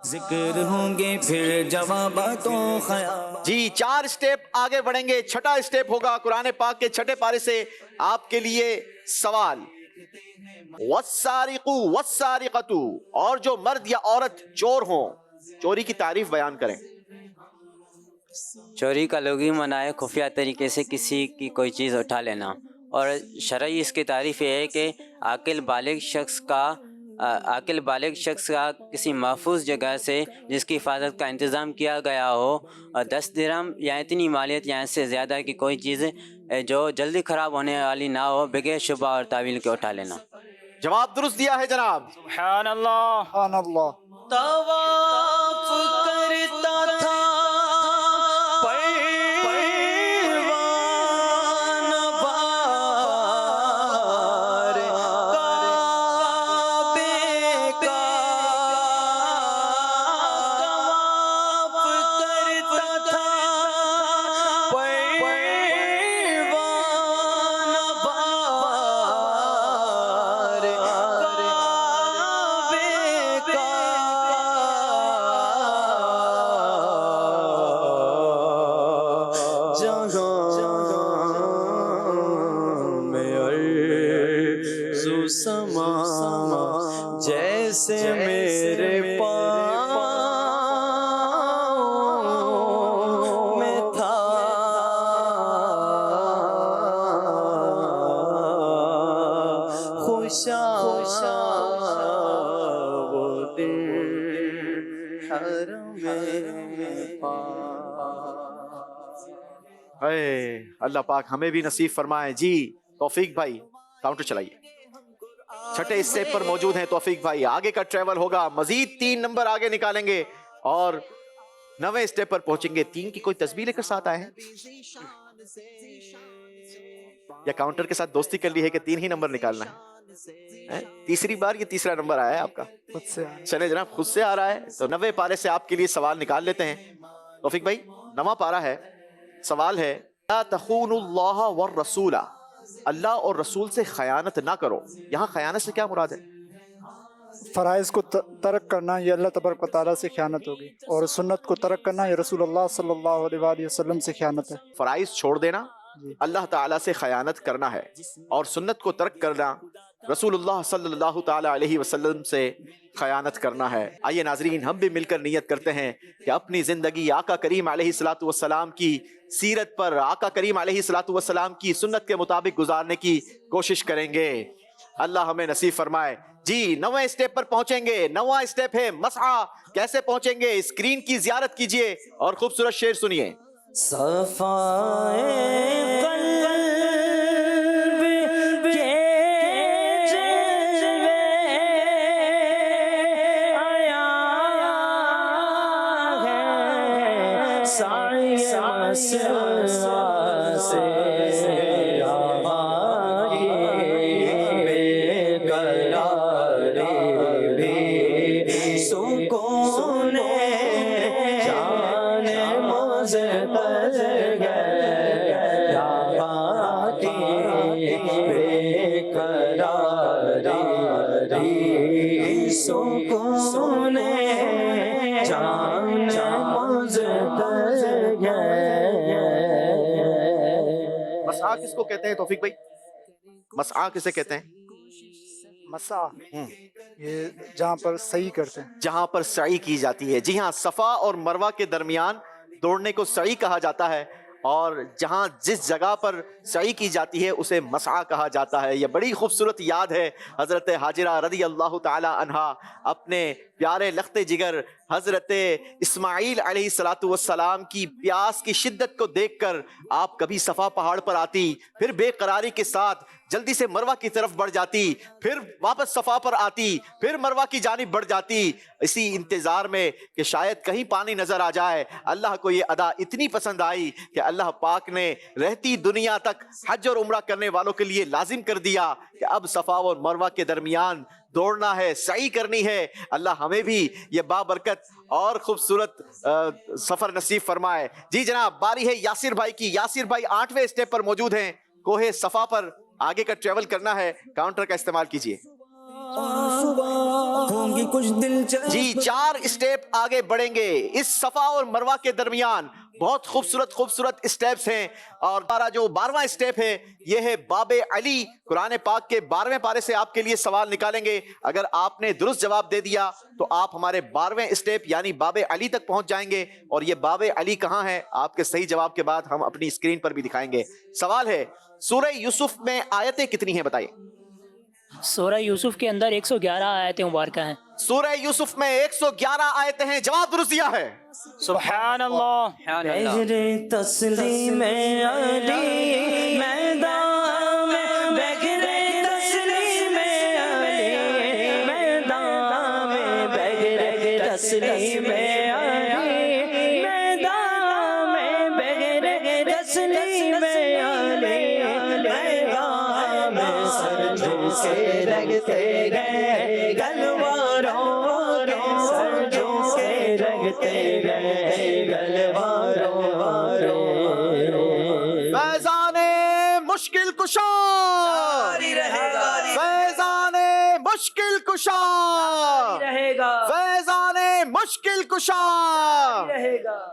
ذکر ہوں گے پھر جواباتوں خیال. جی 4 اسٹیپ آگے بڑھیں گے. چھٹا اسٹیپ ہوگا قرآن پاک کے چھٹے پارے سے آپ کے لیے سوال. والسارق والسارقۃ, اور جو مرد یا عورت چور ہوں چوری کی تعریف بیان کریں. چوری کا لغوی معنی ہے خفیہ طریقے سے کسی کی کوئی چیز اٹھا لینا, اور شرعی اس کی تعریف یہ ہے کہ عاقل بالغ شخص کا کسی محفوظ جگہ سے جس کی حفاظت کا انتظام کیا گیا ہو, اور 10 درہم یا اتنی مالیت یا اس سے زیادہ کی کوئی چیز جو جلدی خراب ہونے والی نہ ہو بغیر شبہ اور تعویل کے اٹھا لینا. جواب درست دیا ہے جناب. سبحان اللہ. سبحان اللہ. طواف کرتا تھا جیسے میرے پاؤں میں تھا خوشا وہ دل حرم اے اللہ پاک ہمیں بھی نصیب فرمائے. جی توفیق بھائی کاؤنٹر چلائیے. چھٹے اسٹیپ پر موجود ہیں توفیق بھائی. آگے کا ٹریول ہوگا, مزید 3 نمبر آگے نکالیں گے اور 9ویں اسٹیپ پر پہنچیں گے. 3 کی کوئی تسبیح لے کر ساتھ آئے ہیں یا کاؤنٹر کے ساتھ دوستی کر لی ہے کہ 3 ہی نمبر نکالنا ہے؟ تیسری بار یہ تیسرا نمبر آیا ہے آپ کا. چلے جناب خود سے آ رہا ہے تو 9ویں پارے سے آپ کے لیے سوال نکال لیتے ہیں. توفیق بھائی 9واں پارہ ہے. سوال ہے لا تخونوا اللہ والرسول, اللہ اور رسول سے خیانت نہ کرو. یہاں خیانت سے کیا مراد ہے؟ فرائض کو ترک کرنا یہ اللہ تبارک و تعالیٰ سے خیانت ہوگی، اور سنت کو ترک کرنا یہ رسول اللہ صلی اللہ علیہ وآلہ وسلم سے خیانت ہے۔ فرائض چھوڑ دینا اللہ تعالیٰ سے خیانت کرنا ہے، اور سنت کو ترک کرنا رسول اللہ صلی اللہ تعالیٰ علیہ وسلم سے خیانت کرنا ہے۔ آئیے ناظرین، ہم بھی مل کر نیت کرتے ہیں کہ اپنی زندگی آقا کریم علیہ الصلوۃ والسلام کی سیرت پر، آقا کریم علیہ الصلوۃ والسلام کی سنت کے مطابق گزارنے کی کوشش کریں گے۔ اللہ ہمیں نصیب فرمائے۔ جی 9ویں اسٹیپ پر پہنچیں گے۔ 9واں اسٹیپ ہے مسعی۔ کیسے پہنچیں گے؟ اسکرین کی زیارت کیجئے اور خوبصورت شعر سنیے۔ صفائے قلب کے جلوے آیا ہے، سعی مسوا سے سکون جان مزتر گیا باقی بے قراری، سکون جان مزتر گیا۔ مسعی کس کو کہتے ہیں توفیق بھائی؟ مسعی کسے کہتے ہیں؟ مسعی یہ جہاں پر سعی کرتے ہیں، جہاں پر سعی کی جاتی ہے۔ جی ہاں، صفا اور مروہ کے درمیان دوڑنے کو سعی کہا جاتا ہے، اور جہاں جس جگہ پر سعی کی جاتی ہے اسے مسعی کہا جاتا ہے۔ یہ بڑی خوبصورت یاد ہے حضرت حاجرہ رضی اللہ تعالی عنہا اپنے پیارے لخت جگر حضرت اسماعیل علیہ السلام کی پیاس کی شدت کو دیکھ کر آپ کبھی صفا پہاڑ پر آتی، پھر بے قراری کے ساتھ جلدی سے مروہ کی طرف بڑھ جاتی، پھر واپس صفا پر آتی، پھر مروہ کی جانب بڑھ جاتی، اسی انتظار میں کہ شاید کہیں پانی نظر آ جائے۔ اللہ کو یہ ادا اتنی پسند آئی کہ اللہ پاک نے رہتی دنیا تک حج اور عمرہ کرنے والوں کے لیے لازم کر دیا کہ اب صفا اور مروہ کے درمیان دوڑنا ہے، سعی کرنی ہے۔ اللہ ہمیں بھی یہ بابرکت اور خوبصورت سفر نصیب فرمائے۔ جی جناب، باری ہے یاسر بھائی کی۔ یاسر بھائی 8ویں اسٹیپ پر موجود ہیں۔ کوہ صفا پر آگے کا ٹریول کرنا ہے، کاؤنٹر کا استعمال کیجئے۔ جی 4 اسٹیپ آگے بڑھیں گے۔ اس صفا اور مروہ کے درمیان بہت خوبصورت اسٹیپس ہیں، اور ہمارا جو 12واں اسٹیپ ہے یہ ہے باب علی۔ قرآن پاک کے 12ویں پارے سے آپ کے لیے سوال نکالیں گے۔ اگر آپ نے درست جواب دے دیا تو آپ ہمارے 12ویں اسٹیپ یعنی باب علی تک پہنچ جائیں گے، اور یہ باب علی کہاں ہے آپ کے صحیح جواب کے بعد ہم اپنی اسکرین پر بھی دکھائیں گے۔ سوال ہے سورہ یوسف میں آیتیں کتنی ہیں بتائیے؟ سورہ یوسف کے اندر 111 آیتیں مبارکہ ہیں۔ سورہ یوسف میں 111 آیتیں ہیں۔ جواب درست دیا ہے۔ سبحان اللہ۔ بغیر تسلیم علی میدان میں، بغیر تسلیم علی میدان میں، بغیر تسلیم علی میدان میں، بغیر تسلیم علی میدان میں، سر جھکے رکھتے گئے گلواروں کے، سر جھکے رکھتے گئے گلواروں۔ فیضان مشکل کشا، فیضان مشکل کشا، فیضان مشکل کشا۔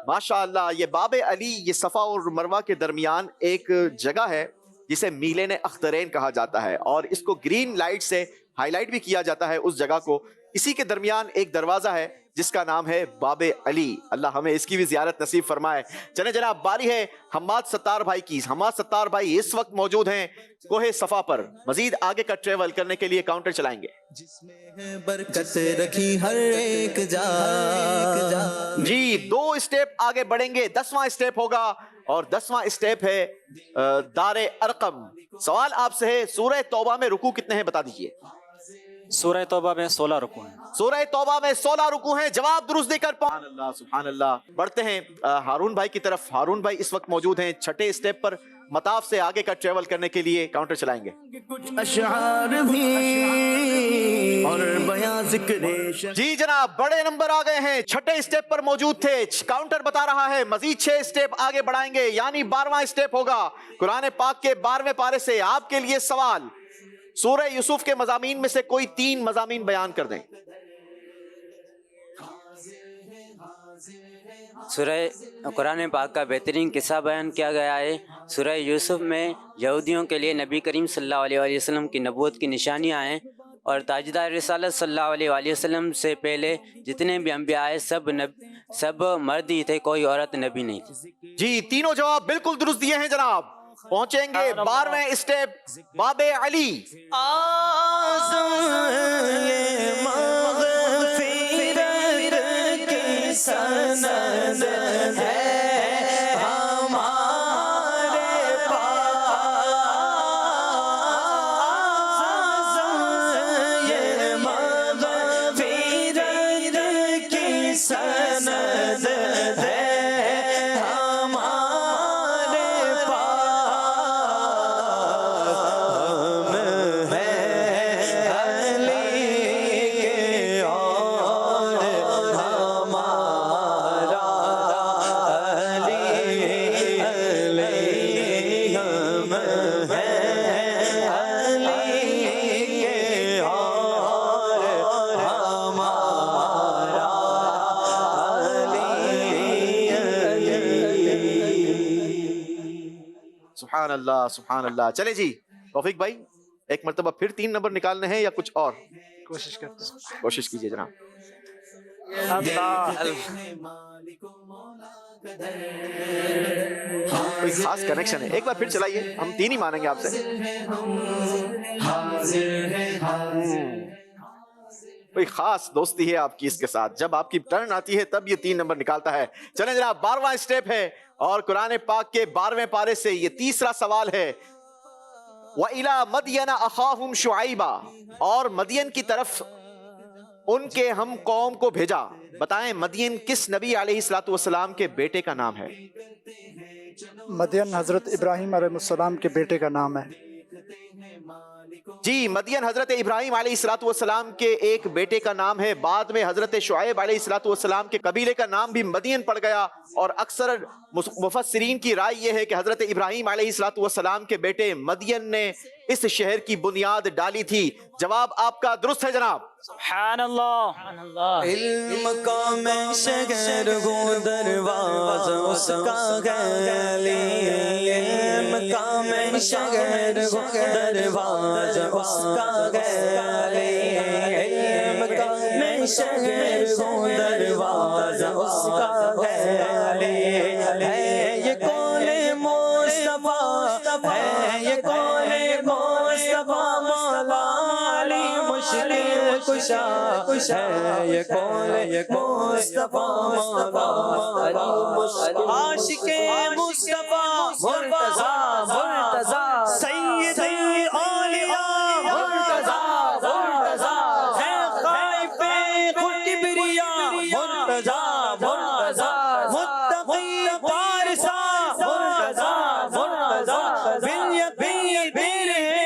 ماشاءاللہ، یہ باب علی یہ صفا اور مروہ کے درمیان ایک جگہ ہے جسے میلین اخترین کہا جاتا ہے، اور اس کو گرین لائٹ سے ہائی لائٹ بھی کیا جاتا ہے اس جگہ کو۔ اسی کے درمیان ایک دروازہ ہے جس کا نام ہے باب علی۔ اللہ ہمیں اس کی بھی زیارت نصیب فرمائے۔ چلیں جناب، باری ہے حماد ستار بھائی کی۔ حماد ستار بھائی اس وقت موجود ہیں کوہ صفا پر۔ مزید آگے کا ٹریول کرنے کے لیے کاؤنٹر چلائیں گے۔ جس میں ہے برکت رکھی ہر ایک جا۔ جی 2 اسٹیپ آگے بڑھیں گے، 10واں اسٹیپ ہوگا، اور 10واں اسٹیپ ہے دار ارقم۔ سوال آپ سے ہے سورہ توبہ میں رکوع کتنے ہیں بتا دیجئے؟ سورہ توبہ میں 16 رکوع ہیں۔ سورہ توبہ میں 16 رکوع ہیں۔ جواب درست دے کر سبحان اللہ سبحان اللہ۔ بڑھتے ہیں ہارون بھائی کی طرف۔ ہارون بھائی اس وقت موجود ہیں 6ٹھے اسٹیپ پر۔ مطاف سے آگے کا ٹریول کرنے کے لیے کاؤنٹر چلائیں گے۔ اشعار بھی اور بیان ذکر جی جناب، بڑے نمبر آ گئے ہیں۔ 6ٹھے اسٹیپ پر موجود تھے۔ کاؤنٹر بتا رہا ہے مزید 6 اسٹیپ آگے بڑھائیں گے، یعنی 12واں اسٹیپ ہوگا۔ قرآن پاک کے 12ویں پارے سے آپ کے لیے سوال۔ سورہ یوسف کے مضامین میں سے کوئی 3 مضامین بیان کر دیں۔ سورہ قرآن پاک کا بہترین قصہ بیان کیا گیا ہے۔ سورہ یوسف میں یہودیوں کے لیے نبی کریم صلی اللہ علیہ وآلہ وسلم کی نبوت کی نشانیاں ہیں، اور تاجدار رسالت صلی اللہ علیہ وآلہ وسلم سے پہلے جتنے بھی انبیاء آئے سب مرد ہی تھے، کوئی عورت نبی نہیں تھی۔ جی تینوں جواب بالکل درست دیے ہیں جناب۔ پہنچیں گے 12ویں اسٹیپ باب علی۔ سند ہے ہمارے پاس، یہ مغفرت کی سند ہے ہمارے پاس، ہم ہیں علی کے اور سبحان اللہ سبحان اللہ۔ چلے جی توفیق بھائی ایک مرتبہ پھر 3 نمبر نکالنے ہیں یا کچھ اور؟ کوشش کیجئے جناب۔ کوئی خاص کنیکشن ہے؟ ایک بار پھر چلائیے، ہم 3 ہی مانیں گے آپ سے۔ کوئی خاص دوستی ہے آپ کی اس کے ساتھ، جب آپ کی ٹرن آتی ہے تب یہ 3 نمبر نکالتا ہے۔ چلیں جناب 12واں اسٹیپ ہے اور قرآن پاک کے 12ویں پارے سے یہ تیسرا سوال ہے۔ وَإِلَى مَدْيَنَ أَخَاهُمْ شُعَيْبًا، اور مدین کی طرف ان کے ہم قوم کو بھیجا۔ بتائیں مدین کس نبی علیہ السلام کے بیٹے کا نام ہے؟ مدین حضرت ابراہیم علیہ السلام کے بیٹے کا نام ہے۔ جی مدین حضرت ابراہیم علیہ السلام کے ایک بیٹے کا نام ہے۔ بعد میں حضرت شعیب علیہ السلام کے قبیلے کا نام بھی مدین پڑ گیا، اور اکثر مفسرین کی رائے یہ ہے کہ حضرت ابراہیم علیہ السلام کے بیٹے مدین نے اس شہر کی بنیاد ڈالی تھی۔ جواب آپ کا درست ہے جناب۔ سبحان اللہ۔ علم کا میں شہر ہوں دروازہ اس کا گلی، علم کا میں شہر ہوں دروازہ اس کا گلی، علم کا میں شہر ہوں دروازہ اس کا گلی، ہے یہ کون مصطفیٰ، ہے یہ کون مصطفیٰ مولا علی مشکل کشا، ہے یہ کون مصطفیٰ مولا علی عاشق مصطفیٰ مرتضیٰ سید اولیاء مرتضیٰ ہے خائف کبریا مرتضیٰ متقی پارسا مرتضیٰ بالیقین پیر ہے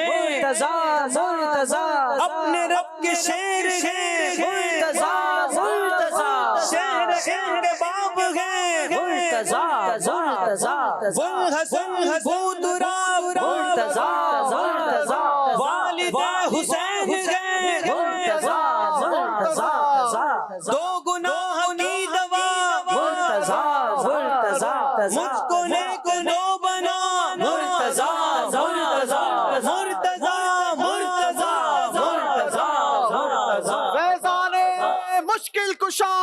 مرتضیٰ اپنے رب کے شیر ہے مرتضیٰ شہر کے باب ہے مرتضیٰ بلحسن بودراب مرتضیٰ والد حسین ہے مرتضیٰ دو گناہ کی دوا مرتضیٰ مجھ کو نیک نو بنا مرتضیٰ فیضان مشکل کشا۔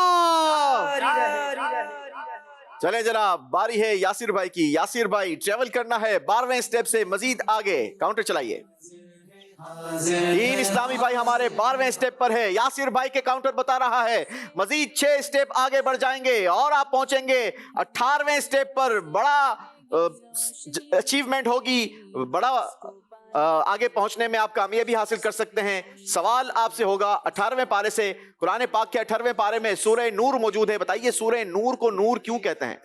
چلیں جناب باری ہے یاسر بھائی کی۔ یاسر بھائی ٹریول کرنا ہے 12ویں اسٹیپ سے مزید آگے، کاؤنٹر چلائیے۔ 3 اسلامی بھائی ہمارے 12ویں اسٹیپ پر ہے، یاسر بھائی کے کاؤنٹر بتا رہا ہے مزید 6 اسٹیپ آگے بڑھ جائیں گے اور آپ پہنچیں گے 18ویں اسٹیپ پر۔ بڑا اچیومنٹ ہوگی، بڑا آگے پہنچنے میں آپ کامیابی حاصل کر سکتے ہیں۔ سوال آپ سے ہوگا 18ویں پارے سے، قرآن پاک کے 18ویں پارے میں سورہ نور موجود ہے۔ بتائیے سورہ نور کو نور کیوں کہتے ہیں؟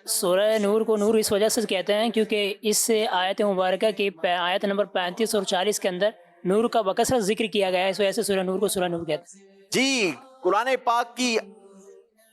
سورہ نور کو نور اس وجہ سے کہتے ہیں کیونکہ اس آیت مبارکہ کی آیت نمبر 35 اور 40 کے اندر نور کا بکثرت ذکر کیا گیا ہے، اس وجہ سے سورہ نور کو سورہ نور کہتے ہیں۔ جی قرآن پاک کی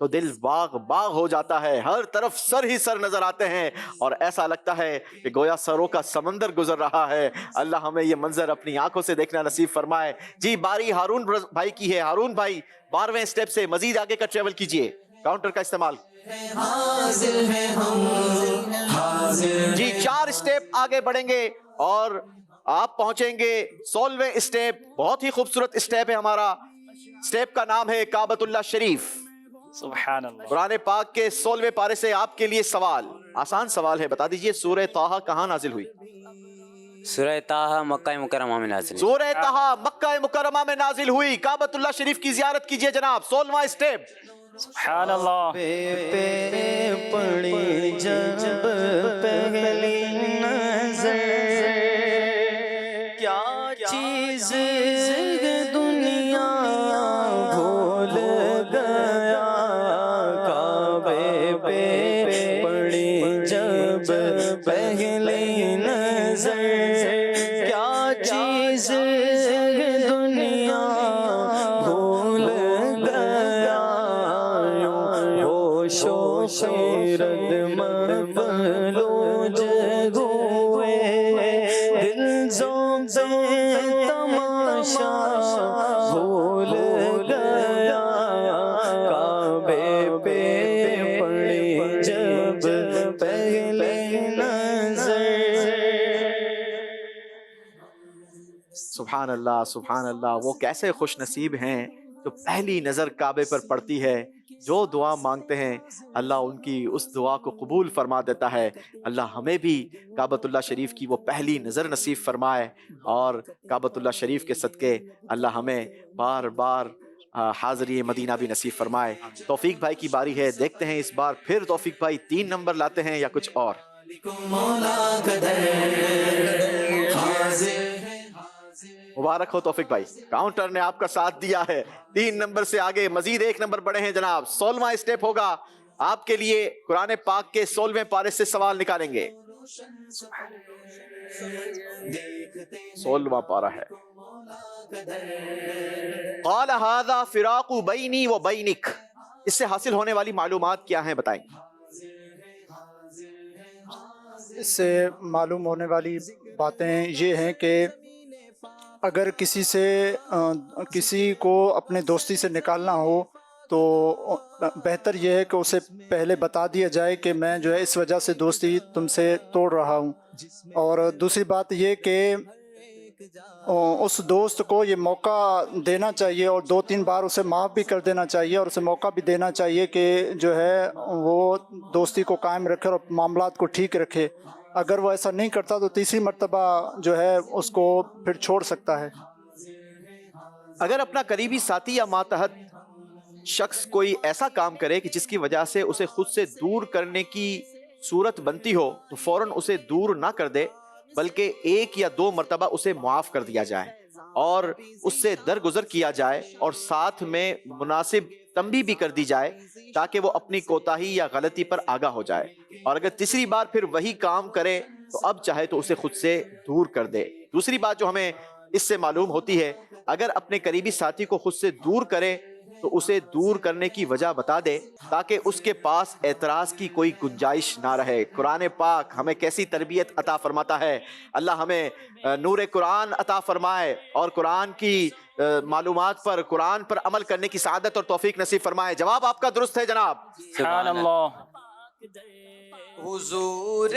تو دل باغ باغ ہو جاتا ہے، ہر طرف سر ہی سر نظر آتے ہیں اور ایسا لگتا ہے کہ گویا سروں کا سمندر گزر رہا ہے۔ اللہ ہمیں یہ منظر اپنی آنکھوں سے دیکھنا نصیب فرمائے۔ جی باری ہارون بھائی کی ہے۔ ہارون بھائی 12ویں سٹیپ سے مزید آگے کا ٹریول کیجئے، کاؤنٹر کا استعمال۔ جی 4 سٹیپ آگے بڑھیں گے اور آپ پہنچیں گے 16ویں سٹیپ۔ بہت ہی خوبصورت سٹیپ ہے ہمارا، سٹیپ کا نام ہے کعبۃ اللہ شریف۔ سبحان اللہ۔ قرآن پاک کے 16ویں پارے سے آپ کے لیے سوال، آسان سوال ہے، بتا دیجئے سورہ طٰہٰ کہاں نازل ہوئی؟ سورہ طٰہٰ مکہ مکرمہ میں نازل ہوئی۔ سورہ طٰہٰ مکہ مکرمہ میں نازل ہوئی۔ کعبۃ اللہ شریف کی زیارت کیجئے جناب، 16واں سٹیپ۔ سبحان اللہ۔ پڑی جب پہلی نظر، کیا چیز دنیا بھول گیا، کعبے پہ پڑی جب پہلی نظر، کیا چیز دنیا بھول گیا، ہوش و خیرت مفلوج ہوئے، دل ذوق تماشا بھول گیا، کعبے پہ پڑی جب پہلی نظر۔ سبحان اللہ سبحان اللہ، وہ کیسے خوش نصیب ہیں جو پہلی نظر کعبے پر پڑتی ہے، جو دعا مانگتے ہیں اللہ ان کی اس دعا کو قبول فرما دیتا ہے۔ اللہ ہمیں بھی کعبۃ اللہ شریف کی وہ پہلی نظر نصیب فرمائے، اور کعبۃ اللہ شریف کے صدقے اللہ ہمیں بار بار حاضری مدینہ بھی نصیب فرمائے۔ توفیق بھائی کی باری ہے، دیکھتے ہیں اس بار پھر توفیق بھائی 3 نمبر لاتے ہیں یا کچھ اور؟ مبارک ہو توفیق بھائی، کاؤنٹر نے آپ کا ساتھ دیا ہے۔ 3 نمبر سے آگے مزید 1 نمبر بڑھے ہیں جناب۔ 16واں سٹیپ ہوگا آپ کے لیے، قرآن پاک کے 16ویں پارے سے سوال نکالیں گے۔ 16واں پارہ ہے۔ قال هذا فراق بینی و بینک، اس سے حاصل ہونے والی معلومات کیا ہیں بتائیں؟ اس سے معلوم ہونے والی باتیں یہ ہیں کہ اگر کسی کو اپنے دوستی سے نکالنا ہو تو بہتر یہ ہے کہ اسے پہلے بتا دیا جائے کہ میں جو ہے اس وجہ سے دوستی تم سے توڑ رہا ہوں۔ اور دوسری بات یہ کہ اس دوست کو یہ موقع دینا چاہیے اور 2-3 بار اسے معاف بھی کر دینا چاہیے، اور اسے موقع بھی دینا چاہیے کہ جو ہے وہ دوستی کو قائم رکھے اور معاملات کو ٹھیک رکھے۔ اگر وہ ایسا نہیں کرتا تو تیسری مرتبہ جو ہے اس کو پھر چھوڑ سکتا ہے۔ اگر اپنا قریبی ساتھی یا ماتحت شخص کوئی ایسا کام کرے کہ جس کی وجہ سے اسے خود سے دور کرنے کی صورت بنتی ہو تو فوراً اسے دور نہ کر دے، بلکہ 1 یا 2 مرتبہ اسے معاف کر دیا جائے اور اس سے درگزر کیا جائے، اور ساتھ میں مناسب تنبیہ بھی کر دی جائے تاکہ وہ اپنی کوتاہی یا غلطی پر آگاہ ہو جائے۔ اور اگر تیسری بار پھر وہی کام کرے تو اب چاہے تو اسے خود سے دور کر دے۔ دوسری بات جو ہمیں اس سے معلوم ہوتی ہے، اگر اپنے قریبی ساتھی کو خود سے دور کرے تو اسے دور کرنے کی وجہ بتا دے تاکہ اس کے پاس اعتراض کی کوئی گنجائش نہ رہے۔ قرآن پاک ہمیں کیسی تربیت عطا فرماتا ہے۔ اللہ ہمیں نور قرآن عطا فرمائے اور قرآن کی معلومات پر، قرآن پر عمل کرنے کی سعادت اور توفیق نصیب فرمائے۔ جواب آپ کا درست ہے جناب۔ سبحان اللہ۔ حضور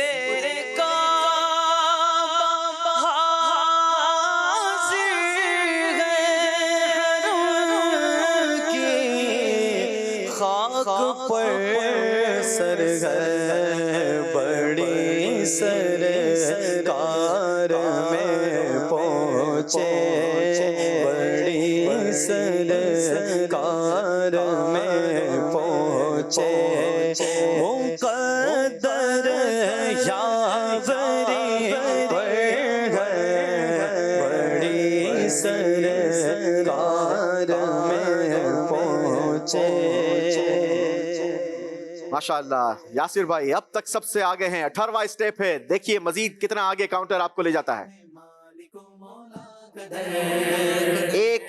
خاک پر سر ہے بڑی سرکار میں پہنچے، بڑی سرکار میں پہنچے، مقدر یاوری پر ہے بڑی سرکار میں پہنچے۔ ماشاءاللہ یاسر بھائی اب تک سب سے آگے ہیں۔ 18واں سٹیپ ہے، دیکھیے مزید کتنا آگے کاؤنٹر آپ کو لے جاتا ہے۔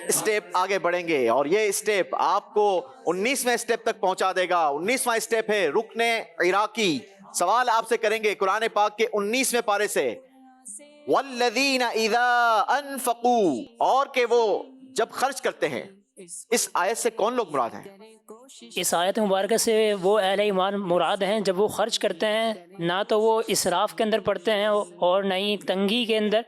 اسٹیپ آگے بڑھیں گے اور یہ اسٹیپ آپ کو 19ویں اسٹیپ تک پہنچا دے گا. 19واں اسٹیپ ہے رکن عراقی. سوال آپ سے کریں گے قرآن پاک کے 19ویں پارے سے, والذین اذا انفقوا, اور کہ وہ جب خرچ کرتے ہیں. اس آیت سے کون لوگ مراد ہیں؟ اس آیت مبارکہ سے وہ اہل ایمان مراد ہیں جب وہ خرچ کرتے ہیں, نہ تو وہ اسراف کے اندر پڑتے ہیں اور نہ ہی تنگی کے اندر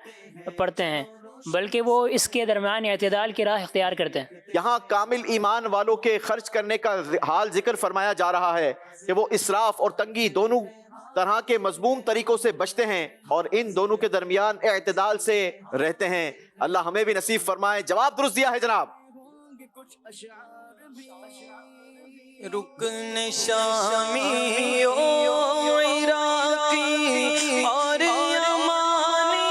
پڑتے ہیں, بلکہ وہ اس کے درمیان اعتدال کی راہ اختیار کرتے ہیں. یہاں کامل ایمان والوں کے خرچ کرنے کا حال ذکر فرمایا جا رہا ہے کہ وہ اسراف اور تنگی دونوں طرح کے مذموم طریقوں سے بچتے ہیں اور ان دونوں کے درمیان اعتدال سے رہتے ہیں. اللہ ہمیں بھی نصیب فرمائے. جواب درست دیا ہے جناب. رکن شامی او عراقی اور یمانی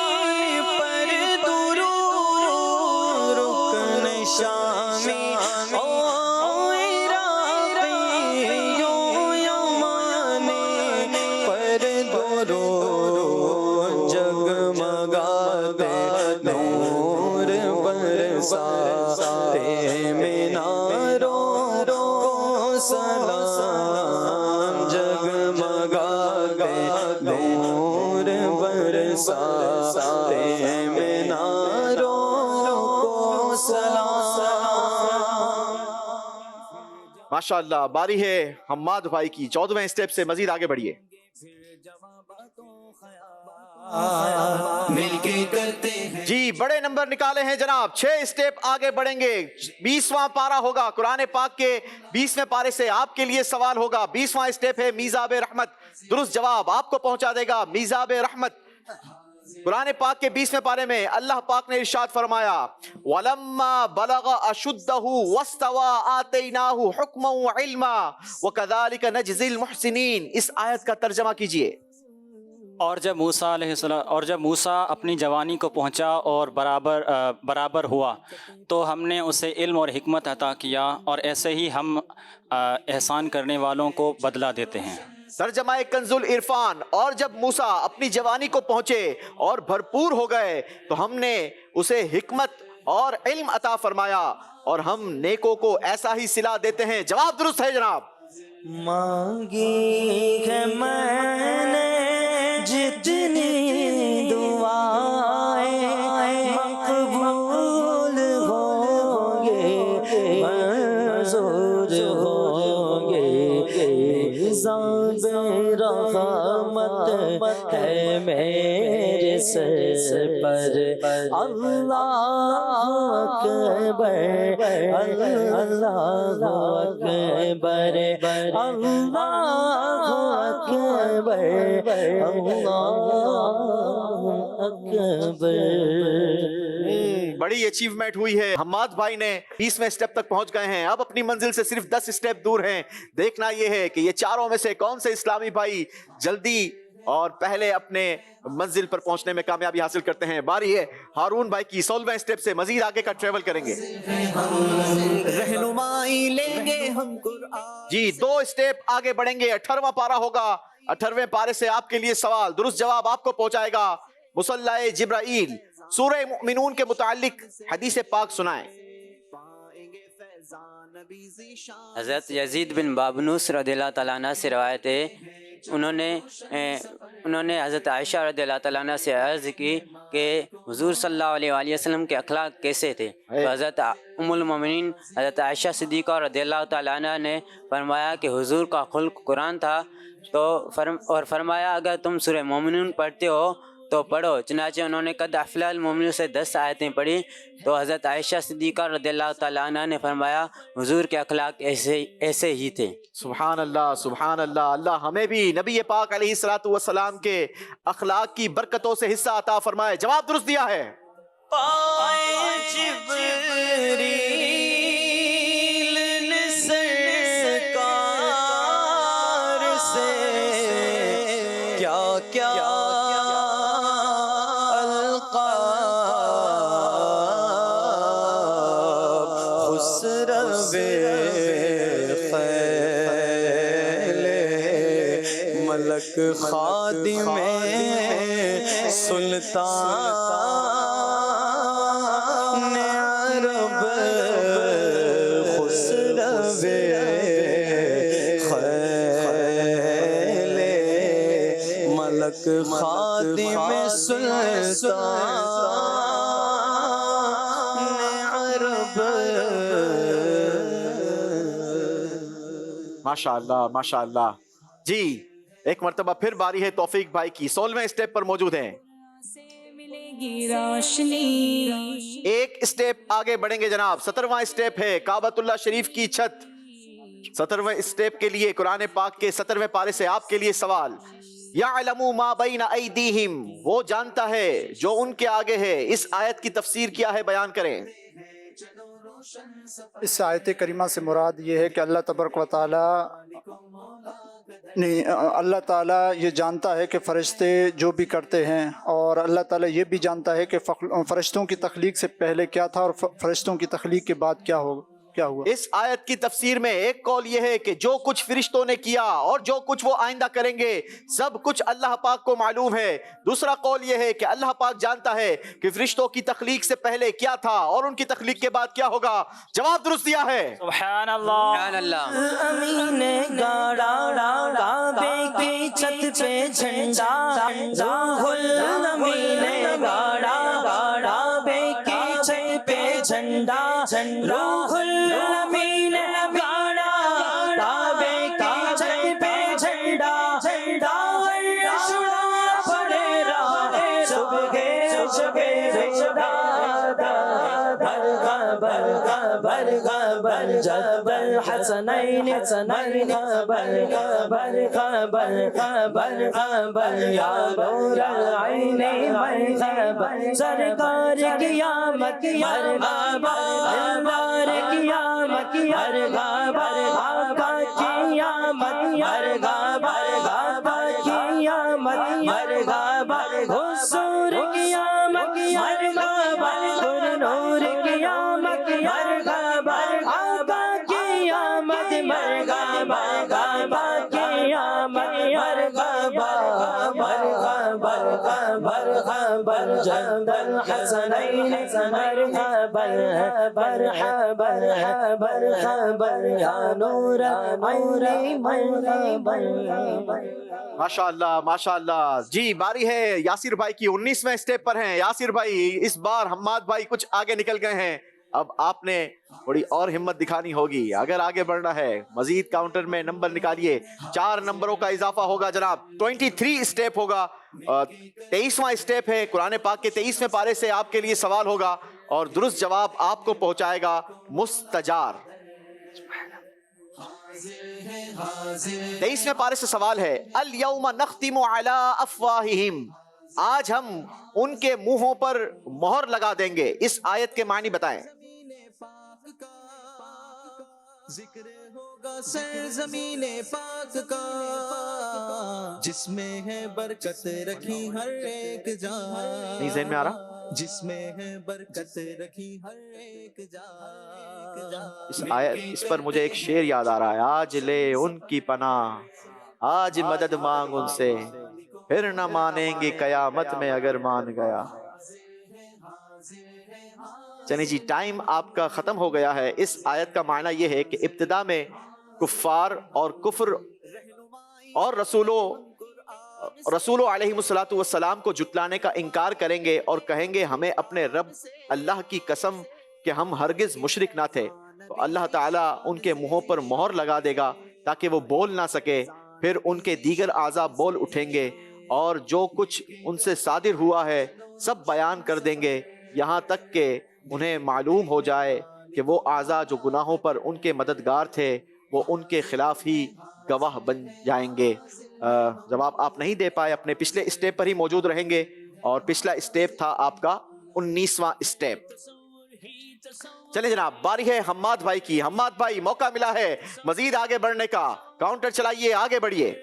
پر درود, رکن شامی او عراقی او یمانی پر درود, جگمگاتے نور برساتے میناروں سلام, جگمگاتے نور برساتے میناروں کو سلام. ماشاءاللہ. باری ہے حماد بھائی کی. 14ویں اسٹیپ سے مزید آگے بڑھیے. جی بڑے نمبر نکالے ہیں جناب. 6 اسٹیپ آگے بڑھیں گے. 20واں پارہ ہوگا قرآن پاک کے 20ویں پارے سے آپ کے لیے سوال ہوگا. 20واں اسٹیپ ہے میزاب رحمت. درست جواب آپ کو پہنچا دے گا میزاب رحمت. قرآن پاک کے 20ویں پارے میں اللہ پاک نے ارشاد فرمایا, وَلَمَّا بَلَغَ أَشُدَّهُ وَاسْتَوَى آتَيْنَاهُ حُكْمًا وَعِلْمًا وَكَذَلِكَ نَجْزِي الْمُحْسِنِينَ. اس آیت کا ترجمہ کیجئے. اور جب موسیٰ اپنی جوانی کو پہنچا اور برابر ہوا تو ہم نے اسے علم اور حکمت عطا کیا, اور ایسے ہی ہم احسان کرنے والوں کو بدلہ دیتے ہیں. ترجمہ کنز العرفان. اور جب موسیٰ اپنی جوانی کو پہنچے اور بھرپور ہو گئے تو ہم نے اسے حکمت اور علم عطا فرمایا, اور ہم نیکوں کو ایسا ہی صلہ دیتے ہیں. جواب درست ہے جناب. مانگی ہے میں نے جتنی دعائیں مقبول ہوں گے, منظور ہوں گے. ذنب رحمت ہے میرے سر پر, اللہ اکبر, اللہ اکبر, اللہ اکبر, اللہ اکبر. بڑی اچیومنٹ ہوئی ہے. حماد بھائی نے 20ویں اسٹیپ تک پہنچ گئے ہیں. اب اپنی منزل سے صرف 10 اسٹیپ دور ہیں. دیکھنا یہ ہے کہ یہ چاروں میں سے کون سے اسلامی بھائی جلدی اور پہلے اپنے منزل پر پہنچنے میں کامیابی حاصل کرتے ہیں. باری ہے ہارون بھائی کی. 16ویں اسٹیپ سے مزید آگے کا ٹریول کریں گے. رہنمائی لیں گے ہم قرآن. جی 2 اسٹیپ آگے بڑھیں گے. 18واں پارہ ہوگا. 18ویں پارے سے آپ کے لیے سوال. درست جواب آپ کو پہنچائے گا مصلی جبرائیل. سورہ مؤمنون کے متعلق حدیث پاک سنائیں. حضرت یزید بن بابنوس رضی اللہ تعالیٰ عنہ سے روایت ہے, انہوں نے حضرت عائشہ رضی اللہ تعالیٰ عنہ سے عرض کی کہ حضور صلی اللہ علیہ وآلہ وسلم کے اخلاق کیسے تھے. تو حضرت ام المومنین حضرت عائشہ صدیقہ رضی اللہ تعالیٰ عنہ نے فرمایا کہ حضور کا خلق قرآن تھا, تو فرمایا اگر تم سورہ مومنون پڑھتے ہو تو پڑھو. چنانچہ انہوں نے قد افلح المومنون سے 10 آیتیں پڑھی. تو حضرت عائشہ صدیقہ رضی اللہ تعالیٰ عنہ نے فرمایا حضور کے اخلاق ایسے ہی تھے. سبحان اللہ, سبحان اللہ. اللہ ہمیں بھی نبی پاک علیہ الصلوۃ والسلام کے اخلاق کی برکتوں سے حصہ عطا فرمائے. جواب درست دیا ہے. پائے جبریل نے سرکار سے کیا کیا ملک خادم سلطان عرب ملک خادم سلطان عرب. ماشاءاللہ ماشاءاللہ. جی ایک مرتبہ پھر باری ہے توفیق بھائی کی، 16ویں اسٹیپ پر موجود ہیں. ایک اسٹیپ آگے بڑھیں گے جناب. 17واں اسٹیپ ہے کعبۃ اللہ شریف کی چھت. 17ویں اسٹیپ کے لیے قرآن پاک کے 17ویں پارے سے آپ کے لیے سوال. یعلم ما بین ایدیہم، وہ جانتا ہے جو ان کے آگے ہے. اس آیت کی تفسیر کیا ہے، بیان کریں. اس آیت کریمہ سے مراد یہ ہے کہ اللہ تبارک و تعالیٰ اللہ تعالیٰ یہ جانتا ہے کہ فرشتے جو بھی کرتے ہیں، اور اللہ تعالیٰ یہ بھی جانتا ہے کہ فرشتوں کی تخلیق سے پہلے کیا تھا اور فرشتوں کی تخلیق کے بعد کیا ہوا. اس آیت کی تفسیر میں ایک قول یہ ہے کہ جو کچھ فرشتوں نے کیا اور جو کچھ وہ آئندہ کریں گے سب کچھ اللہ پاک کو معلوم ہے. دوسرا قول یہ ہے کہ اللہ پاک جانتا ہے کہ فرشتوں کی تخلیق سے پہلے کیا تھا اور ان کی تخلیق کے بعد کیا ہوگا. جواب درست دیا ہے. سبحان اللہ. سبحان اللہ. امین گاڑا کعبے کی چھت پہ جھنڈا، روح الامین گاڑا کعبے کی چھت پہ جھنڈا، روح الامین گاڑا کعبے کی چھت پہ جھنڈا، پڑے رہے صبح برغبر جبل حسنین برغبر یا نور العین مرحبا سرکار قیامت مرحبا انوار قیامت مرحبا آقا قیامت مرحبا آقا قیامت مرحبا حضور قیامت مرحبا نور قیامت مرحبا آقا قیامت مرحبا آقا قیامت مرحبا مرحبا جبل حسنین مرحبا مرحبا مرحبا یا نور العین مرحبا. ماشاءاللہ ماشاءاللہ. جی باری ہے یاسر بھائی کی، 19ویں اسٹیپ پر ہیں یاسر بھائی. اس بار حماد بھائی کچھ آگے نکل گئے ہیں. اب آپ نے تھوڑی اور ہمت دکھانی ہوگی اگر آگے بڑھنا ہے. مزید کاؤنٹر میں نمبر نکالیے. 4 نمبروں کا اضافہ ہوگا جناب. 23 اسٹیپ ہوگا. 23واں اسٹیپ ہے قرآن پاک کے 23ویں پارے سے آپ کے لیے سوال ہوگا اور درست جواب آپ کو پہنچائے گا مستجار. 23ویں پارے سے سوال ہے الیوم نختم علی افواہہم، آج ہم ان کے منہوں پر مہر لگا دیں گے. اس آیت کے معنی بتائیں. ذکر ہوگا سرزمین پاک کا جس میں ہے برکت رکھی ہر ایک جا. نہیں ذہن میں آ رہا؟ جس میں ہے برکت رکھی ہر ایک جا. اس پر مجھے ایک شعر یاد آ رہا ہے. آج لے ان کی پناہ، آج مدد مانگ ان سے، پھر نہ مانیں گے قیامت میں اگر مان گیا. چلیں جی ٹائم آپ کا ختم ہو گیا ہے. اس آیت کا معنی یہ ہے کہ ابتدا میں کفار اور کفر اور رسولوں علیہ السلام کو جھٹلانے کا انکار کریں گے اور کہیں گے ہمیں اپنے رب اللہ کی قسم کہ ہم ہرگز مشرک نہ تھے. تو اللہ تعالیٰ ان کے منہوں پر مہر لگا دے گا تاکہ وہ بول نہ سکے. پھر ان کے دیگر اعضاء بول اٹھیں گے اور جو کچھ ان سے صادر ہوا ہے سب بیان کر دیں گے، یہاں تک کہ انہیں معلوم ہو جائے کہ وہ اعضاء جو گناہوں پر ان کے مددگار تھے وہ ان کے خلاف ہی گواہ بن جائیں گے. جواب آپ نہیں دے پائے، اپنے پچھلے اسٹیپ پر ہی موجود رہیں گے اور پچھلا اسٹیپ تھا آپ کا 19واں اسٹیپ. چلیں جناب باری ہے حماد بھائی کی. حماد بھائی موقع ملا ہے مزید آگے بڑھنے کا. کاؤنٹر چلائیے، آگے بڑھیے.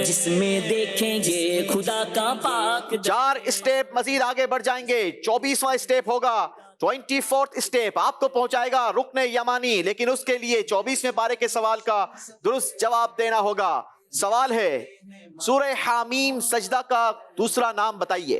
جس میں دیکھیں گے خدا کا پاک 4 اسٹیپ مزید آگے بڑھ جائیں گے. 24واں اسٹیپ ہوگا. 24th اسٹیپ آپ کو پہنچائے گا رکن یمانی، لیکن اس کے لیے 24ویں پارے کے سوال کا درست جواب دینا ہوگا. سوال ہے سورہ حامیم سجدہ کا دوسرا نام بتائیے.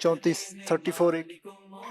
34 34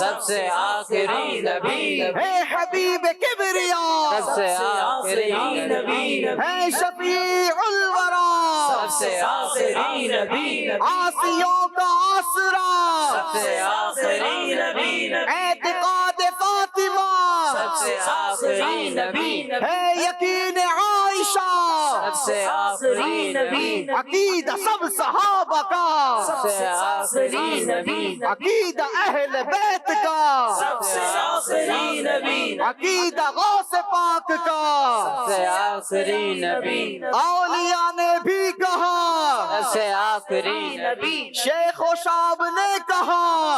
سب سے آخری نبی ہے حبیب کبریا سب سے آخری نبی ہے شفیع الورا سب سے آخری نبی عاصیوں کا آسرا سب سے آخری نبی اعتقاد فاطمہ سب سے آخری نبی ہے یقین عائشہ سب سے آخری نبی عقیدہ سب صحابہ کا سب سے آخری نبی عقیدہ اہل بیت کا سب سے آخری نبی عقیدہ غوث پاک کا سب سے آخری نبی اولیاء نے بھی کہا سب سے آخری نبی شیخ و شاب نے کہا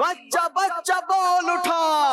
بچہ بچہ بول اٹھا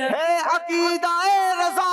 ہے عقیدہ رضا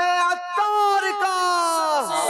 ہے عطار کا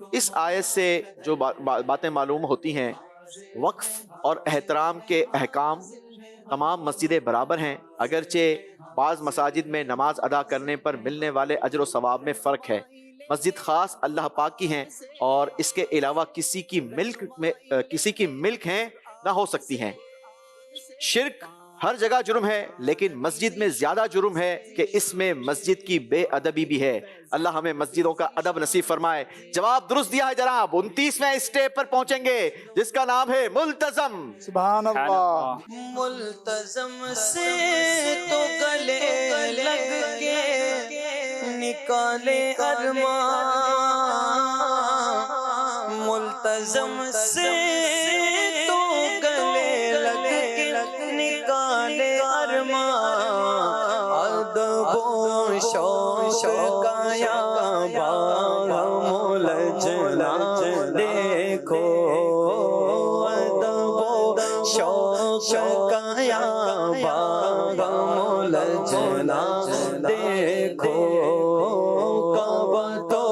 اس آیت سے جو باتیں معلوم ہوتی ہیں، وقف اور احترام کے احکام تمام مسجدیں برابر ہیں، اگرچہ بعض مساجد میں نماز ادا کرنے پر ملنے والے اجر و ثواب میں فرق ہے۔ مسجد خاص اللہ پاک کی ہیں اور اس کے علاوہ کسی کی ملک ہیں نہ ہو سکتی ہیں۔ شرک ہر جگہ جرم ہے، لیکن مسجد میں زیادہ جرم ہے کہ اس میں مسجد کی بے ادبی بھی ہے۔ اللہ ہمیں مسجدوں کا ادب نصیب فرمائے۔ جواب درست دیا ہے جناب، 29ویں اسٹیپ پر پہنچیں گے جس کا نام ہے ملتزم۔ سبحان اللہ۔ ملتزم سے تو گلے لگ کے نکالے ارمان، ملتزم سے تو گلے لگ کے نکالے ارمان، ادب و شوق کا یا باغ ملجنا دیکھو، ادب و شوق کا یا باغ ملجنا دیکھو، کعبہ تو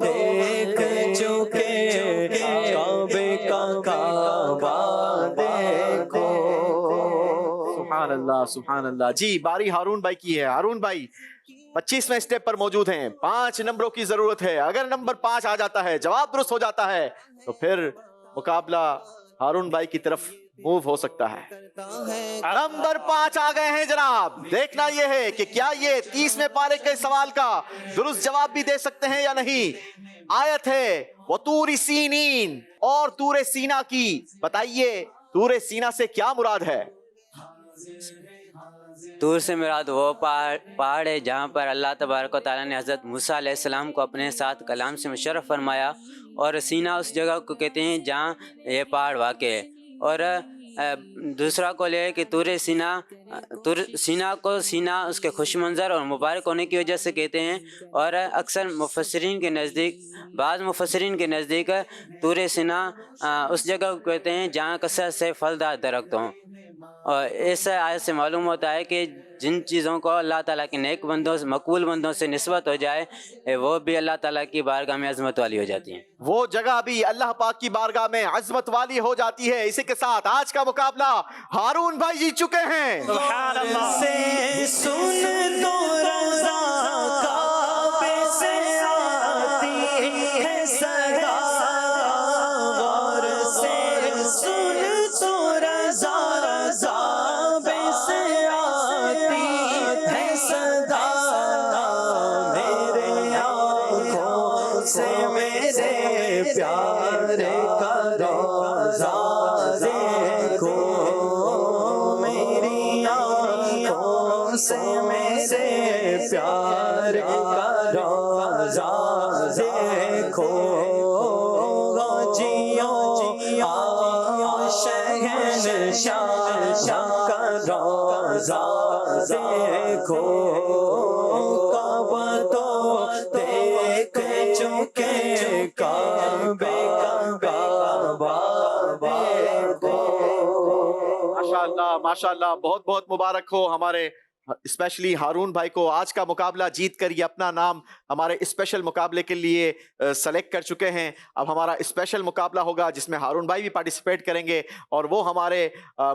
دیکھ چکے کعبے کا کعبہ دیکھو۔ سبحان اللہ سبحان اللہ۔ جی باری ہارون بھائی کی ہے۔ ہارون بھائی 25ویں اسٹیپ پر موجود ہیں، 5 نمبروں کی ضرورت ہے۔ اگر نمبر 5 آ جاتا ہے، جواب درست ہو جاتا ہے، تو پھر مقابلہ ہارون بھائی کی طرف موو ہو سکتا ہے۔ نمبر 5 آ گئے ہیں جناب۔ دیکھنا یہ ہے کہ کیا یہ 30ویں پارے کے سوال کا درست جواب بھی دے سکتے ہیں یا نہیں۔ آیت ہے وَطُورِ سِینِین، اور طور سینا کی۔ بتائیے طور سینا سے کیا مراد ہے؟ طور سے مراد وہ پہاڑ ہے جہاں پر اللہ تبارک و تعالیٰ نے حضرت موسیٰ علیہ السلام کو اپنے ساتھ کلام سے مشرف فرمایا، اور سینا اس جگہ کو کہتے ہیں جہاں یہ پہاڑ واقع ہے۔ اور دوسرا قول ہے کہ طور سینا کو سینا اس کے خوش منظر اور مبارک ہونے کی وجہ سے کہتے ہیں، اور اکثر مفسرین کے نزدیک، بعض مفسرین کے نزدیک طور سینا اس جگہ کو کہتے ہیں جہاں کثرت سے پھلدار درخت ہوں۔ اور اس آیت سے معلوم ہوتا ہے کہ جن چیزوں کو اللہ تعالیٰ کے نیک بندوں مقبول بندوں سے نسبت ہو جائے وہ بھی اللہ تعالیٰ کی بارگاہ میں عظمت والی ہو جاتی ہیں، وہ جگہ بھی اللہ پاک کی بارگاہ میں عظمت والی ہو جاتی ہے۔ اسی کے ساتھ آج کا مقابلہ ہارون بھائی جیت چکے ہیں۔ سبحان اللہ۔ سے سن تو رضا کعبے سے آتی ہے صدا، غور سے سن تو رضا کعبے سے آتی ہے صدا، میرے آنکھوں سے میرے پیارے کا روضہ دیکھو، میری آنکھوں سے میرے پیارے کا روضہ دیکھو، جیو شہنشاہ کا روضہ دیکھو، کعبہ تو دیکھ چکے کعبے کا کعبہ دیکھو۔ ماشاءاللہ ماشاءاللہ، بہت بہت مبارک ہو ہمارے اسپیشلی ہارون بھائی کو۔ آج کا مقابلہ جیت کر یہ اپنا نام ہمارے اسپیشل مقابلے کے لیے سلیکٹ کر چکے ہیں۔ اب ہمارا اسپیشل مقابلہ ہوگا جس میں ہارون بھائی بھی پارٹیسپیٹ کریں گے، اور وہ ہمارے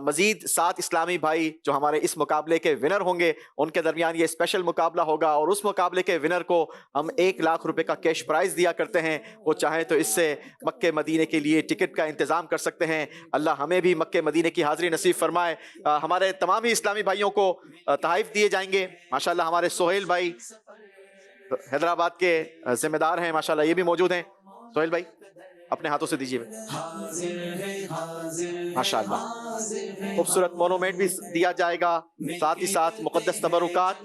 مزید 7 اسلامی بھائی جو ہمارے اس مقابلے کے ونر ہوں گے ان کے درمیان یہ اسپیشل مقابلہ ہوگا، اور اس مقابلے کے ونر کو ہم 1 لاکھ روپے کا کیش پرائز دیا کرتے ہیں۔ وہ چاہیں تو اس سے مکہ مدینے کے لیے ٹکٹ کا انتظام کر سکتے ہیں۔ اللہ ہمیں بھی مکہ مدینے کی حاضری نصیب فرمائے۔ ہمارے تمام ہی اسلامی بھائیوں کو تحائف دیے جائیں گے۔ ماشاءاللہ ہمارے سہیل بھائی حیدرآباد کے ذمہ دار ہیں، ماشاءاللہ یہ بھی موجود ہیں۔ سہیل بھائی اپنے ہاتھوں سے دیجیے ماشاءاللہ۔ خوبصورت مونومنٹ بھی دیا جائے گا، ساتھ ہی ساتھ مقدس تبرکات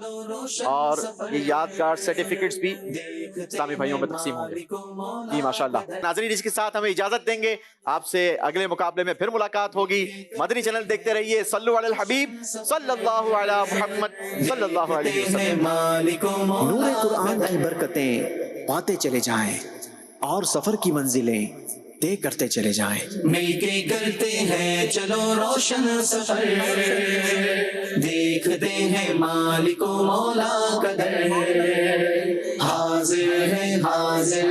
اور یہ یادگار سرٹیفکیٹس بھی اسلامی بھائیوں میں تقسیم ہوں گے۔ جی ماشاءاللہ۔ ناظرین اس کے ساتھ ہمیں اجازت دیں گے، آپ سے اگلے مقابلے میں پھر ملاقات ہوگی۔ مدنی چینل دیکھتے رہیے۔ صلو علی الحبیب صلی اللہ علی محمد صلی اللہ علیہ وسلم۔ نور قرآن کی برکتیں پاتے چلے جائیں اور سفر کی منزلیں طے کرتے چلے جائیں۔ مل کے کرتے ہیں چلو روشن سفر، دیکھتے ہیں مالک و مولا کا در، حاضر ہے حاضر